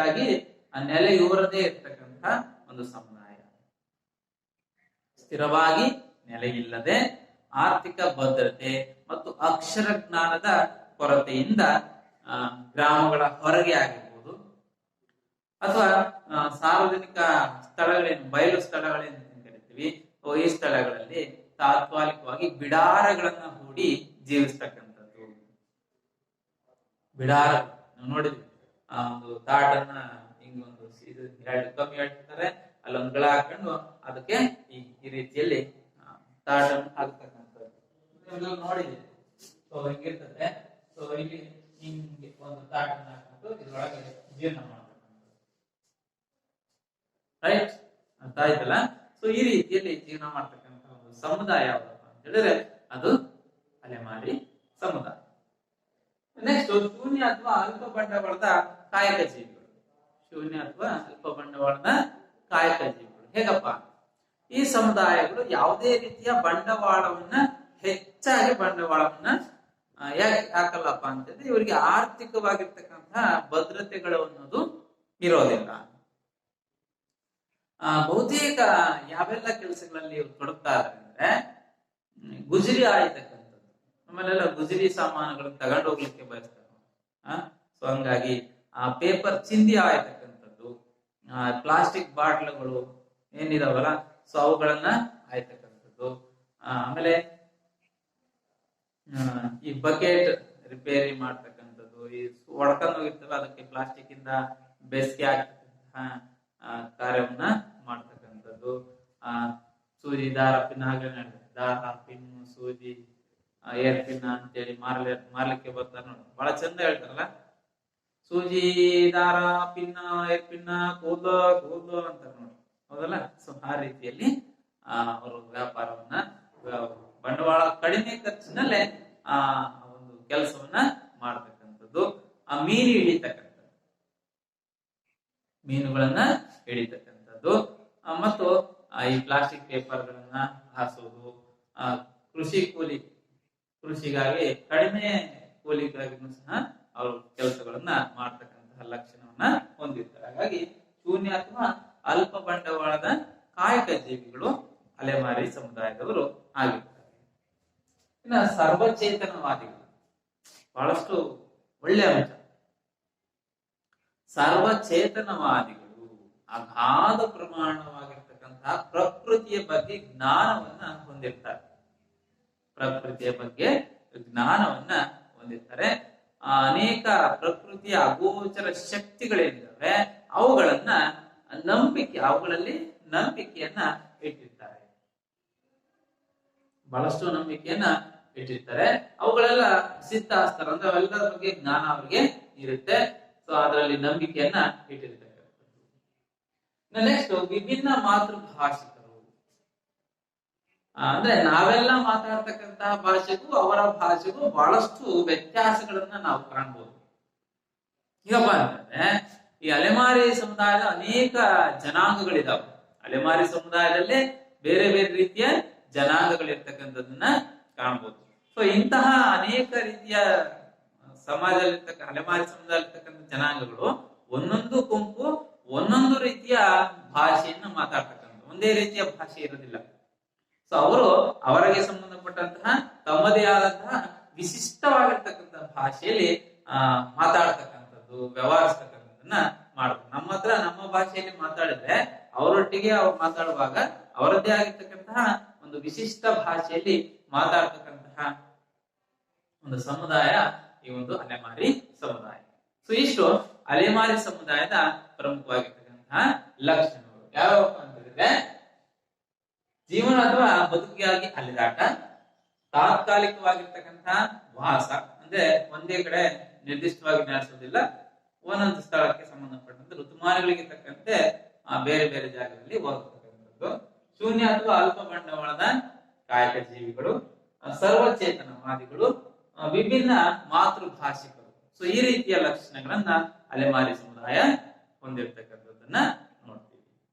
ಆಗಿ ನೆಲೆಯೂರದೇ ಇರ್ತಕ್ಕಂಥ ಒಂದು ಸಮುದಾಯ. ಸ್ಥಿರವಾಗಿ ನೆಲೆಯಿಲ್ಲದೆ ಆರ್ಥಿಕ ಭದ್ರತೆ ಮತ್ತು ಅಕ್ಷರ ಜ್ಞಾನದ ಕೊರತೆಯಿಂದ ಗ್ರಾಮಗಳ ಹೊರಗೆ ಆಗಿರ್ಬೋದು, ಅಥವಾ ಸಾರ್ವಜನಿಕ ಸ್ಥಳಗಳೇನು ಬಯಲು ಸ್ಥಳಗಳೇನು ಕರಿತೀವಿ, ಈ ಸ್ಥಳಗಳಲ್ಲಿ ತಾತ್ಕಾಲಿಕವಾಗಿ ಬಿಡಾರಗಳನ್ನ ಹೂಡಿ ಜೀವಿಸ್ತಕ್ಕಂಥದ್ದು. ಬಿಡಾರ ನಾವು ನೋಡಿದ್ವಿ, ಒಂದು ತಾಟನ್ನ ಹಿಂಗೊಂದು ಇದು ಕಮ್ಮಿ ಹೇಳ್ತಾರೆ, ಅಲ್ಲೊಂದು ಗಳ ಹಾಕೊಂಡು ಅದಕ್ಕೆ ಈ ರೀತಿಯಲ್ಲಿ ತಾಟನ್ನು ಹಾಕ್ತಕ್ಕಂಥದ್ದು ನೋಡಿದ್ವಿ. ಸೊ ಹಿಂಗಿರ್ತದೆ. ಸೊ ಇಲ್ಲಿ ಹಿಂಗೆ ಒಂದು ತಾಟನ್ನ ಹಾಕೊಂಡು ಇದ್ರೊಳಗೆ ಜೀವನ ಮಾಡ್ತಕ್ಕಂಥದ್ದು. ರೈಟ್, ಅರ್ಥ ಆಯ್ತಲ್ಲ? ಸೊ ಈ ರೀತಿಯಲ್ಲಿ ಜೀವನ ಮಾಡ್ತಕ್ಕಂಥ ಒಂದು ಸಮುದಾಯ ಯಾವ್ದಪ್ಪ ಅಂತ ಹೇಳಿದ್ರೆ ಅದು ಅಲೆಮಾರಿ ಸಮುದಾಯ. ನೆಕ್ಸ್ಟ್ ಶೂನ್ಯ ಅಥವಾ ಅಲ್ಪ ಬಂಡವಾಳದ ಕಾಯಕ ಜೀವಿಗಳು. ಶೂನ್ಯ ಅಥವಾ ಅಲ್ಪ ಬಂಡವಾಳದ ಕಾಯಕ ಜೀವಿಗಳು ಹೇಗಪ್ಪ? ಈ ಸಮುದಾಯಗಳು ಯಾವುದೇ ರೀತಿಯ ಬಂಡವಾಳವನ್ನ ಹೆಚ್ಚಾಗಿ ಬಂಡವಾಳವನ್ನ ಯಾಕೆ ಹಾಕಲ್ಲಪ್ಪ ಅಂತಂದ್ರೆ ಇವರಿಗೆ ಆರ್ಥಿಕವಾಗಿರ್ತಕ್ಕಂತಹ ಭದ್ರತೆಗಳು ಅನ್ನೋದು ಇರೋದಿಲ್ಲ. ಬಹುತೇಕ ಯಾವೆಲ್ಲ ಕೆಲಸಗಳಲ್ಲಿ ಇವ್ರು ತೊಡಗ್ತಾ ಇದ್ದಾರೆ ಅಂದ್ರೆ ಗುಜರಿ ಆಯ್ತಕ್ಕಂಥದ್ದು, ಆಮೇಲೆಲ್ಲ ಗುಜರಿ ಸಾಮಾನುಗಳನ್ನು ತಗೊಂಡು ಹೋಗ್ಲಿಕ್ಕೆ ಬಯಸ್ತಾರೆ. ಸೊ ಹಂಗಾಗಿ ಪೇಪರ್ ಚಿಂದಿ ಆಯ್ತಕ್ಕಂಥದ್ದು, ಪ್ಲಾಸ್ಟಿಕ್ ಬಾಟ್ಲುಗಳು ಏನಿದಾವಲ್ಲ ಸೊ ಅವುಗಳನ್ನ ಆಯ್ತಕ್ಕಂಥದ್ದು. ಆಮೇಲೆ ಈ ಬಕೆಟ್ ರಿಪೇರಿ ಮಾಡ್ತಕ್ಕಂಥದ್ದು, ಈ ಒಡ್ಕೊಂಡು ಹೋಗಿರ್ತಲ್ಲ ಅದಕ್ಕೆ ಪ್ಲಾಸ್ಟಿಕ್ ಇಂದ ಬೇಸಿಗೆ ಆಗ್ತಕ್ಕಂತಹ ಕಾರ್ಯವನ್ನ ಮಾಡ್ತಕ್ಕಂಥದ್ದು. ಸೂಜಿ ದಾರ ಪಿನ್ ಆಗಲೇ ದಾರ ಪಿನ್ ಸೂಜಿ ಏರ್ ಪಿನ್ ಅಂತೇಳಿ ಮಾರ್ಲಿಕ್ಕೆ ಬರ್ತಾರೆ ನೋಡಿ, ಬಹಳ ಚಂದ ಹೇಳ್ತಾರಲ್ಲ, ಸೂಜಿ ದಾರ ಪಿನ್ನ ಏರ್ ಪಿನ್ನ ಕೂದಲು ಅಂತಾರೆ ನೋಡಿ, ಹೌದಲ್ಲ? ಸೊ ಆ ರೀತಿಯಲ್ಲಿ ಅವರು ವ್ಯಾಪಾರವನ್ನ ಬಂಡವಾಳ ಕಡಿಮೆ ಖರ್ಚಿನಲ್ಲೇ ಒಂದು ಕೆಲಸವನ್ನ ಮಾಡ್ತಕ್ಕಂಥದ್ದು. ಮೀನು ಹಿಡಿತಕ್ಕಂಥದ್ದು, ಮೀನುಗಳನ್ನ ಹಿಡಿತಕ್ಕಂಥದ್ದು, ಮತ್ತು ಈ ಪ್ಲಾಸ್ಟಿಕ್ ಪೇಪರ್ಗಳನ್ನ ಹಾಸೋದು, ಕೃಷಿಗಾಗಿ ಕಡಿಮೆ ಕೂಲಿಗಾಗಿನೂ ಸಹ ಅವರು ಕೆಲಸಗಳನ್ನ ಮಾಡ್ತಕ್ಕಂತಹ ಲಕ್ಷಣವನ್ನ ಹೊಂದಿರ್ತಾರೆ. ಹಾಗಾಗಿ ಶೂನ್ಯ ಅಥವಾ ಅಲ್ಪ ಬಂಡವಾಳದ ಕಾಯಕ ಜೀವಿಗಳು ಅಲೆಮಾರಿ ಸಮುದಾಯದವರು ಆಗಿರ್ತಾರೆ. ಇನ್ನ ಸರ್ವಚೇತನವಾದಿಗಳು ಬಹಳಷ್ಟು ಒಳ್ಳೆ ಅಂಶ. ಸರ್ವಚೇತನವಾದಿಗಳು ಅಗಾಧ ಪ್ರಮಾಣವಾಗಿರ್ತಕ್ಕಂತಹ ಪ್ರಕೃತಿಯ ಬಗ್ಗೆ ಜ್ಞಾನವನ್ನ ಹೊಂದಿರ್ತಾರೆ. ಪ್ರಕೃತಿಯ ಬಗ್ಗೆ ಜ್ಞಾನವನ್ನ ಹೊಂದಿರ್ತಾರೆ. ಅನೇಕ ಪ್ರಕೃತಿಯ ಅಗೋಚರ ಶಕ್ತಿಗಳೇನಿದ್ದಾವೆ ಅವುಗಳಲ್ಲಿ ನಂಬಿಕೆಯನ್ನ ಇಟ್ಟಿರ್ತಾರೆ. ಬಹಳಷ್ಟು ನಂಬಿಕೆಯನ್ನ ಇಟ್ಟಿರ್ತಾರೆ. ಅವುಗಳೆಲ್ಲ ಸಿದ್ಧಾಸ್ತರ ಅಂದ್ರೆ ಅವೆಲ್ಲರ ಬಗ್ಗೆ ಜ್ಞಾನ ಅವ್ರಿಗೆ ಇರುತ್ತೆ. ಸೊ ಅದರಲ್ಲಿ ನಂಬಿಕೆಯನ್ನ ಇಟ್ಟಿರ್ತಕ್ಕಂಥದ್ದು. ನೆಕ್ಸ್ಟ್ ವಿಭಿನ್ನ ಮಾತೃಭಾಷಿಕರು ಅಂದ್ರೆ ನಾವೆಲ್ಲ ಮಾತಾಡ್ತಕ್ಕಂತಹ ಭಾಷೆಗೂ ಅವರ ಭಾಷೆಗೂ ಬಹಳಷ್ಟು ವ್ಯತ್ಯಾಸಗಳನ್ನ ನಾವು ಕಾಣ್ಬೋದು. ಈಗಪ್ಪ ಅಂತಂದ್ರೆ ಈ ಅಲೆಮಾರಿ ಸಮುದಾಯದ ಅನೇಕ ಜನಾಂಗಗಳಿದಾವೆ. ಅಲೆಮಾರಿ ಸಮುದಾಯದಲ್ಲೇ ಬೇರೆ ಬೇರೆ ರೀತಿಯ ಜನಾಂಗಗಳಿರ್ತಕ್ಕಂಥದನ್ನ ಕಾಣ್ಬೋದು. ಸೊ ಇಂತಹ ಅನೇಕ ರೀತಿಯ ಅಲೆಮಾರಿ ಸಮುದಾಯದಲ್ಲಿರ್ತಕ್ಕಂಥ ಜನಾಂಗಗಳು ಒಂದೊಂದು ಗುಂಪು ಒಂದೊಂದು ರೀತಿಯ ಭಾಷೆಯನ್ನ ಮಾತಾಡ್ತಕ್ಕಂಥ, ಒಂದೇ ರೀತಿಯ ಭಾಷೆ ಇರೋದಿಲ್ಲ. ಸೊ ಅವರು ಅವರಿಗೆ ಸಂಬಂಧಪಟ್ಟಂತಹ ತಮ್ಮದೇ ಆದಂತಹ ವಿಶಿಷ್ಟವಾಗಿರ್ತಕ್ಕಂತಹ ಭಾಷೆಯಲ್ಲಿ ಮಾತಾಡ್ತಕ್ಕಂಥದ್ದು, ವ್ಯವಹರಿಸ್ತಕ್ಕಂಥದ್ದನ್ನ ಮಾಡ್ತಾರೆ. ನಮ್ಮ ಹತ್ರ ನಮ್ಮ ಭಾಷೆಯಲ್ಲಿ ಮಾತಾಡಿದ್ರೆ ಅವರೊಟ್ಟಿಗೆ ಅವ್ರು ಮಾತಾಡುವಾಗ ಅವರದ್ದೇ ಆಗಿರ್ತಕ್ಕಂತಹ ಒಂದು ವಿಶಿಷ್ಟ ಭಾಷೆಯಲ್ಲಿ ಮಾತಾಡ್ತಕ್ಕಂತಹ ಒಂದು ಸಮುದಾಯ ಈ ಒಂದು ಅಲೆಮಾರಿ ಸಮುದಾಯ. ಸೊ ಇಷ್ಟು ಅಲೆಮಾರಿ ಸಮುದಾಯದ ಪ್ರಮುಖವಾಗಿರ್ತಕ್ಕಂತಹ ಲಕ್ಷಣಗಳು ಯಾವಪ್ಪ ಅಂತಂದ್ರೆ, ಜೀವನ ಅಥವಾ ಬದುಕಿಗಾಗಿ ಅಲೆದಾಟ, ತಾತ್ಕಾಲಿಕವಾಗಿರ್ತಕ್ಕಂತಹ ವಾಸ, ಅಂದ್ರೆ ಒಂದೇ ಕಡೆ ನಿರ್ದಿಷ್ಟವಾಗಿ ನೆಲೆಸೋದಿಲ್ಲ, ಒಂದೊಂದು ಸ್ಥಳಕ್ಕೆ ಸಂಬಂಧಪಟ್ಟಂತೆ ಋತುಮಾನಗಳಿಗೆ ತಕ್ಕಂತೆ ಬೇರೆ ಬೇರೆ ಜಾಗದಲ್ಲಿ ಹೋಗತಕ್ಕಂಥದ್ದು. ಶೂನ್ಯ ಅಥವಾ ಅಲ್ಪ ಬಂಡವಾಳದ ಕಾಯಕ ಜೀವಿಗಳು, ಸರ್ವಚೇತನವಾದಿಗಳು, ವಿಭಿನ್ನ ಮಾತೃಭಾಷಿಕರು. ಸೊ ಈ ರೀತಿಯ ಲಕ್ಷಣಗಳನ್ನ ಅಲೆಮಾರಿ ಸಮುದಾಯ ಹೊಂದಿರತಕ್ಕಂಥದ್ದನ್ನ ನೋಡ್ತೀವಿ.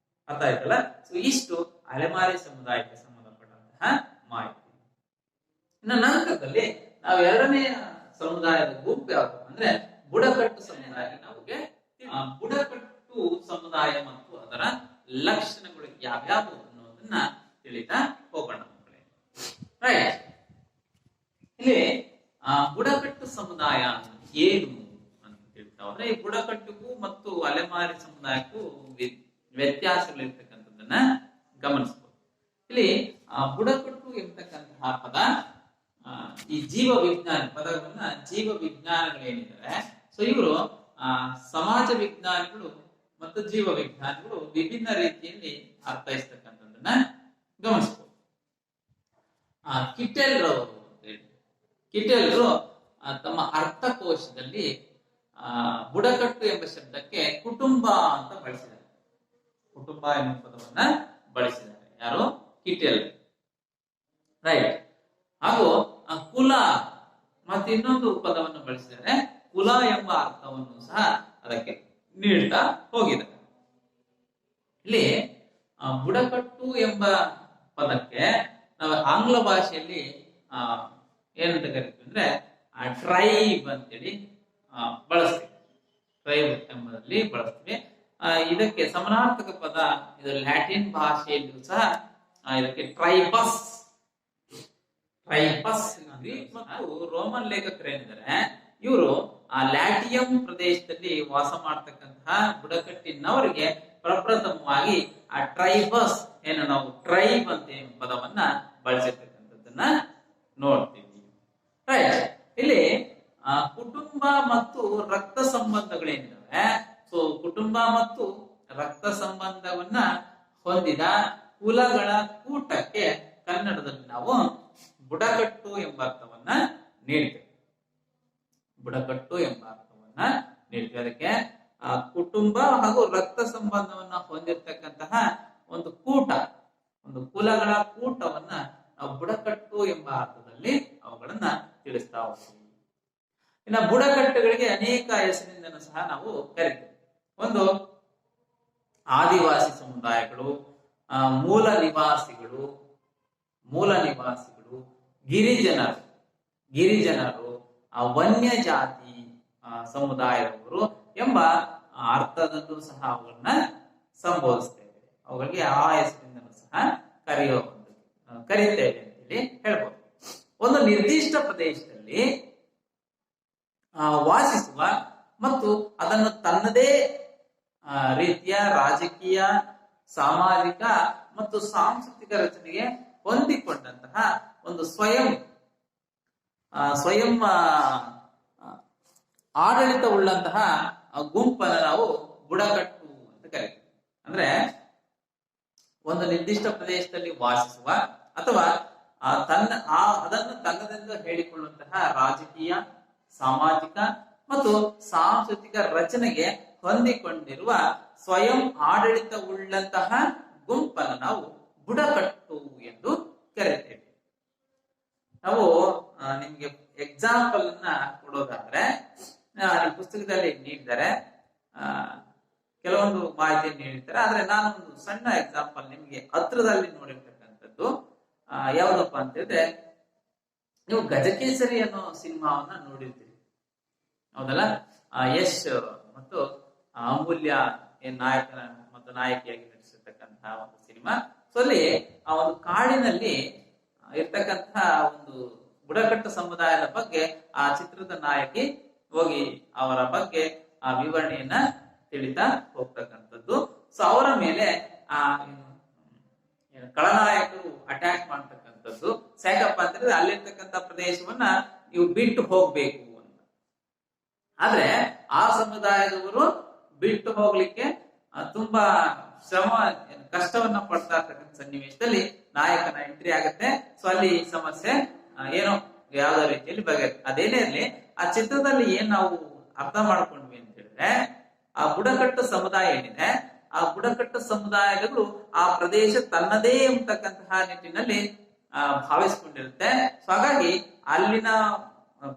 ಅರ್ಥ ಆಯ್ತಲ್ಲ? ಸೊ ಇಷ್ಟು ಅಲೆಮಾರಿ ಸಮುದಾಯಕ್ಕೆ ಸಂಬಂಧಪಟ್ಟಂತಹ ಮಾಹಿತಿ. ಇನ್ನು ನಂತರದಲ್ಲಿ ನಾವು ಎರಡನೇ ಸಮುದಾಯದ ಗುಂಪು ಯಾವುದು ಅಂದ್ರೆ ಬುಡಕಟ್ಟು ಸಮುದಾಯ. ನಮಗೆ ಬುಡಕಟ್ಟು ಸಮುದಾಯ ಮತ್ತು ಅದರ ಲಕ್ಷಣಗಳು ಯಾವ್ಯಾವು ಅನ್ನೋದನ್ನ ತಿಳಿತಾ ಹೋಗೋಣ ಮಕ್ಕಳೇ. ರೈಟ್, ಇಲ್ಲಿ ಬುಡಕಟ್ಟು ಸಮುದಾಯ ಏನು ಅಂತ ಹೇಳ್ತಾ ಹೋದ್ರೆ, ಈ ಬುಡಕಟ್ಟಿಗೂ ಮತ್ತು ಅಲೆಮಾರಿ ಸಮುದಾಯಕ್ಕೂ ವ್ಯತ್ಯಾಸಗಳಿರ್ತಕ್ಕಂಥದ್ದನ್ನ ಗಮನಿಸಬಹುದು. ಇಲ್ಲಿ ಬುಡಕಟ್ಟು ಎಂಬತಕ್ಕಂತಹ ಪದ ಈ ಜೀವ ವಿಜ್ಞಾನ ಪದವನ್ನ ಜೀವ ವಿಜ್ಞಾನಗಳೇನಿದ್ದಾರೆ, ಸೊ ಇವರು ಸಮಾಜ ವಿಜ್ಞಾನಿಗಳು ಮತ್ತು ಜೀವ ವಿಜ್ಞಾನಿಗಳು ವಿಭಿನ್ನ ರೀತಿಯಲ್ಲಿ ಅರ್ಥೈಸ್ತಕ್ಕಂಥದ್ದನ್ನ ಗಮನಿಸಬಹುದು. ಕಿಟೆಲ್ರವರು ಅಂತೇಳಿ, ಕಿಟೆಲ್ರು ತಮ್ಮ ಅರ್ಥಕೋಶದಲ್ಲಿ ಬುಡಕಟ್ಟು ಎಂಬ ಶಬ್ದಕ್ಕೆ ಕುಟುಂಬ ಅಂತ ಬಳಸಿದ್ದಾರೆ. ಕುಟುಂಬ ಎಂಬ ಪದವನ್ನ ಬಳಸಿದ್ದಾರೆ ಯಾರು? ಕಿಟೆಲ್. ರೈಟ್. ಹಾಗೂ ಕುಲ ಮತ್ತೆ ಇನ್ನೊಂದು ಪದವನ್ನು ಬಳಸಿದ್ದಾರೆ, ಕುಲ ಎಂಬ ಅರ್ಥವನ್ನು ಸಹ ಅದಕ್ಕೆ ನೀಡ್ತಾ ಹೋಗಿದ್ದಾರೆ. ಇಲ್ಲಿ ಬುಡಕಟ್ಟು ಎಂಬ ಪದಕ್ಕೆ ನಾವು ಆಂಗ್ಲ ಭಾಷೆಯಲ್ಲಿ ಏನಂತ ಕರಿತೀವಿ ಅಂದ್ರೆ ಟ್ರೈಬ್ ಅಂತೇಳಿ ಬಳಸ್ತೀವಿ. ಟ್ರೈಬ್ ಎಂಬುದರಲ್ಲಿ ಬಳಸ್ತೀವಿ. ಇದಕ್ಕೆ ಸಮಾನಾರ್ಥಕ ಪದ ಇದು ಲ್ಯಾಟಿನ್ ಭಾಷೆಯಲ್ಲೂ ಸಹ ಇದಕ್ಕೆ ಟ್ರೈಬಸ್ ಮತ್ತು ರೋಮನ್ ಲೇಖಕರೇನಿದ್ದಾರೆ ಇವರು ಆ ಲ್ಯಾಟಿಯಂ ಪ್ರದೇಶದಲ್ಲಿ ವಾಸ ಮಾಡ್ತಕ್ಕಂತಹ ಬುಡಕಟ್ಟಿನವರಿಗೆ ಪ್ರಪ್ರಥಮವಾಗಿ ಆ ಟ್ರೈಬಸ್ ಏನು ನಾವು ಟ್ರೈಬ್ ಅಂತ ಪದವನ್ನ ಬಳಸಿರ್ತಕ್ಕಂಥದ್ದನ್ನ ನೋಡ್ತೀವಿ. ರೈಟ್. ಇಲ್ಲಿ ಕುಟುಂಬ ಮತ್ತು ರಕ್ತ ಸಂಬಂಧಗಳೇನಿದಾವೆ, ಸೊ ಕುಟುಂಬ ಮತ್ತು ರಕ್ತ ಸಂಬಂಧವನ್ನ ಹೊಂದಿದ ಕುಲಗಳ ಕೂಟಕ್ಕೆ ಕನ್ನಡದಲ್ಲಿ ನಾವು ಬುಡಕಟ್ಟು ಎಂಬ ಅರ್ಥವನ್ನ ನೀಡ್ತೇವೆ. ಬುಡಕಟ್ಟು ಎಂಬ ಅರ್ಥವನ್ನ ನೀಡ್ತೇವೆ. ಅದಕ್ಕೆ ಕುಟುಂಬ ಹಾಗೂ ರಕ್ತ ಸಂಬಂಧವನ್ನ ಹೊಂದಿರತಕ್ಕಂತಹ ಒಂದು ಕೂಟ, ಒಂದು ಕುಲಗಳ ಕೂಟವನ್ನ ನಾವು ಬುಡಕಟ್ಟು ಎಂಬ ಅರ್ಥದಲ್ಲಿ ಅವುಗಳನ್ನ ತಿಳಿಸ್ತಾ ಹೋಗ್ತೀವಿ. ಇನ್ನು ಬುಡಕಟ್ಟುಗಳಿಗೆ ಅನೇಕ ಹೆಸರಿಂದನೂ ಸಹ ನಾವು ಕರಿತೇವೆ. ಒಂದು ಆದಿವಾಸಿ ಸಮುದಾಯಗಳು, ಮೂಲ ನಿವಾಸಿಗಳು, ಗಿರಿಜನರು, ವನ್ಯ ಜಾತಿ ಸಮುದಾಯದವರು ಎಂಬ ಅರ್ಥದಲ್ಲೂ ಸಹ ಅವುಗಳನ್ನ ಸಂಬೋಧಿಸ್ತೇವೆ. ಅವುಗಳಿಗೆ ಆ ಹೆಸರಿಂದಲೂ ಸಹ ಕರೀತೇವೆ ಅಂತೇಳಿ ಹೇಳ್ಬೋದು. ಒಂದು ನಿರ್ದಿಷ್ಟ ಪ್ರದೇಶದಲ್ಲಿ ವಾಸಿಸುವ ಮತ್ತು ಅದನ್ನು ತನ್ನದೇ ರೀತಿಯ ರಾಜಕೀಯ, ಸಾಮಾಜಿಕ ಮತ್ತು ಸಾಂಸ್ಕೃತಿಕ ರಚನೆಗೆ ಹೊಂದಿಕೊಂಡಂತಹ ಒಂದು ಸ್ವಯಂ ಆಡಳಿತವುಳ್ಳಂತಹ ಗುಂಪನ್ನು ನಾವು ಬುಡಕಟ್ಟು ಅಂತ ಕರೀತೀವಿ. ಅಂದ್ರೆ ಒಂದು ನಿರ್ದಿಷ್ಟ ಪ್ರದೇಶದಲ್ಲಿ ವಾಸಿಸುವ ಅಥವಾ ಅದನ್ನು ತನ್ನದೆಂದು ಹೇಳಿಕೊಳ್ಳುವಂತಹ ರಾಜಕೀಯ, ಸಾಮಾಜಿಕ ಮತ್ತು ಸಾಂಸ್ಕೃತಿಕ ರಚನೆಗೆ ಹೊಂದಿಕೊಂಡಿರುವ ಸ್ವಯಂ ಆಡಳಿತವುಳ್ಳಂತಹ ಗುಂಪನ್ನು ನಾವು ಬುಡಕಟ್ಟು ಎಂದು ಕರೆಯುತ್ತೇವೆ. ನಾವು ನಿಮ್ಗೆ ಎಕ್ಸಾಂಪಲ್ ಅನ್ನ ಕೊಡೋದಾದ್ರೆ, ನಿಮ್ಮ ಪುಸ್ತಕದಲ್ಲಿ ನೀಡಿದ್ದಾರೆ, ಕೆಲವೊಂದು ಮಾಹಿತಿಯನ್ನು ನೀಡಿರ್ತಾರೆ. ಆದ್ರೆ ನಾನು ಒಂದು ಸಣ್ಣ ಎಕ್ಸಾಂಪಲ್ ನಿಮ್ಗೆ ಹತ್ರದಲ್ಲಿ ನೋಡಿರ್ತಕ್ಕಂಥದ್ದು ಯಾವ್ದಪ್ಪ ಅಂತ ಹೇಳಿದ್ರೆ, ನೀವು ಗಜಕೇಸರಿ ಅನ್ನೋ ಸಿನಿಮಾವನ್ನ ನೋಡಿರ್ತೀರಿ, ಹೌದಲ್ಲ? ಯಶ್ ಮತ್ತು ಅಮೂಲ್ಯ ನಾಯಕ ಮತ್ತು ನಾಯಕಿಯಾಗಿ ನಟಿಸಿರ್ತಕ್ಕಂತಹ ಒಂದು ಸಿನಿಮಾ. ಸೊ ಅಲ್ಲಿ ಆ ಒಂದು ಕಾಡಿನಲ್ಲಿ ಇರ್ತಕ್ಕಂತಹ ಒಂದು ಬುಡಕಟ್ಟು ಸಮುದಾಯದ ಬಗ್ಗೆ ಆ ಚಿತ್ರದ ನಾಯಕಿ ಹೋಗಿ ಅವರ ಬಗ್ಗೆ ಆ ವಿವರಣೆಯನ್ನ ತಿಳಿತಾ ಹೋಗ್ತಕ್ಕಂಥದ್ದು. ಸೊ ಅವರ ಮೇಲೆ ಆ ಖಳನಾಯಕರು ಅಟ್ಯಾಕ್ ಮಾಡ್ತಕ್ಕಂಥದ್ದು. ಯಾಕಪ್ಪ ಅಂತಂದ್ರೆ ಅಲ್ಲಿರ್ತಕ್ಕಂಥ ಪ್ರದೇಶವನ್ನ ನೀವು ಬಿಟ್ಟು ಹೋಗ್ಬೇಕು ಅಂತ. ಆದ್ರೆ ಆ ಸಮುದಾಯದವರು ಬಿಟ್ಟು ಹೋಗ್ಲಿಕ್ಕೆ ತುಂಬಾ ಶ್ರಮ ಕಷ್ಟವನ್ನ ಪಡ್ತಾ ಇರ್ತಕ್ಕಂಥ ಸನ್ನಿವೇಶದಲ್ಲಿ ನಾಯಕನ ಎಂಟ್ರಿ ಆಗುತ್ತೆ. ಸೊ ಅಲ್ಲಿ ಸಮಸ್ಯೆ ಏನೋ ಯಾವ್ದೋ ರೀತಿಯಲ್ಲಿ ಬಗೆಹರಿಯುತ್ತೆ. ಅದೇನೇ ಇರ್ಲಿ, ಆ ಚಿತ್ರದಲ್ಲಿ ಏನ್ ನಾವು ಅರ್ಥ ಮಾಡ್ಕೊಂಡ್ವಿ ಅಂತ ಹೇಳಿದ್ರೆ, ಆ ಬುಡಕಟ್ಟು ಸಮುದಾಯ ಏನಿದೆ, ಆ ಬುಡಕಟ್ಟು ಸಮುದಾಯಗಳು ಆ ಪ್ರದೇಶ ತನ್ನದೇ ಎಂಬತಕ್ಕಂತಹ ನಿಟ್ಟಿನಲ್ಲಿ ಭಾವಿಸ್ಕೊಂಡಿರುತ್ತೆ. ಸೊ ಹಾಗಾಗಿ ಅಲ್ಲಿನ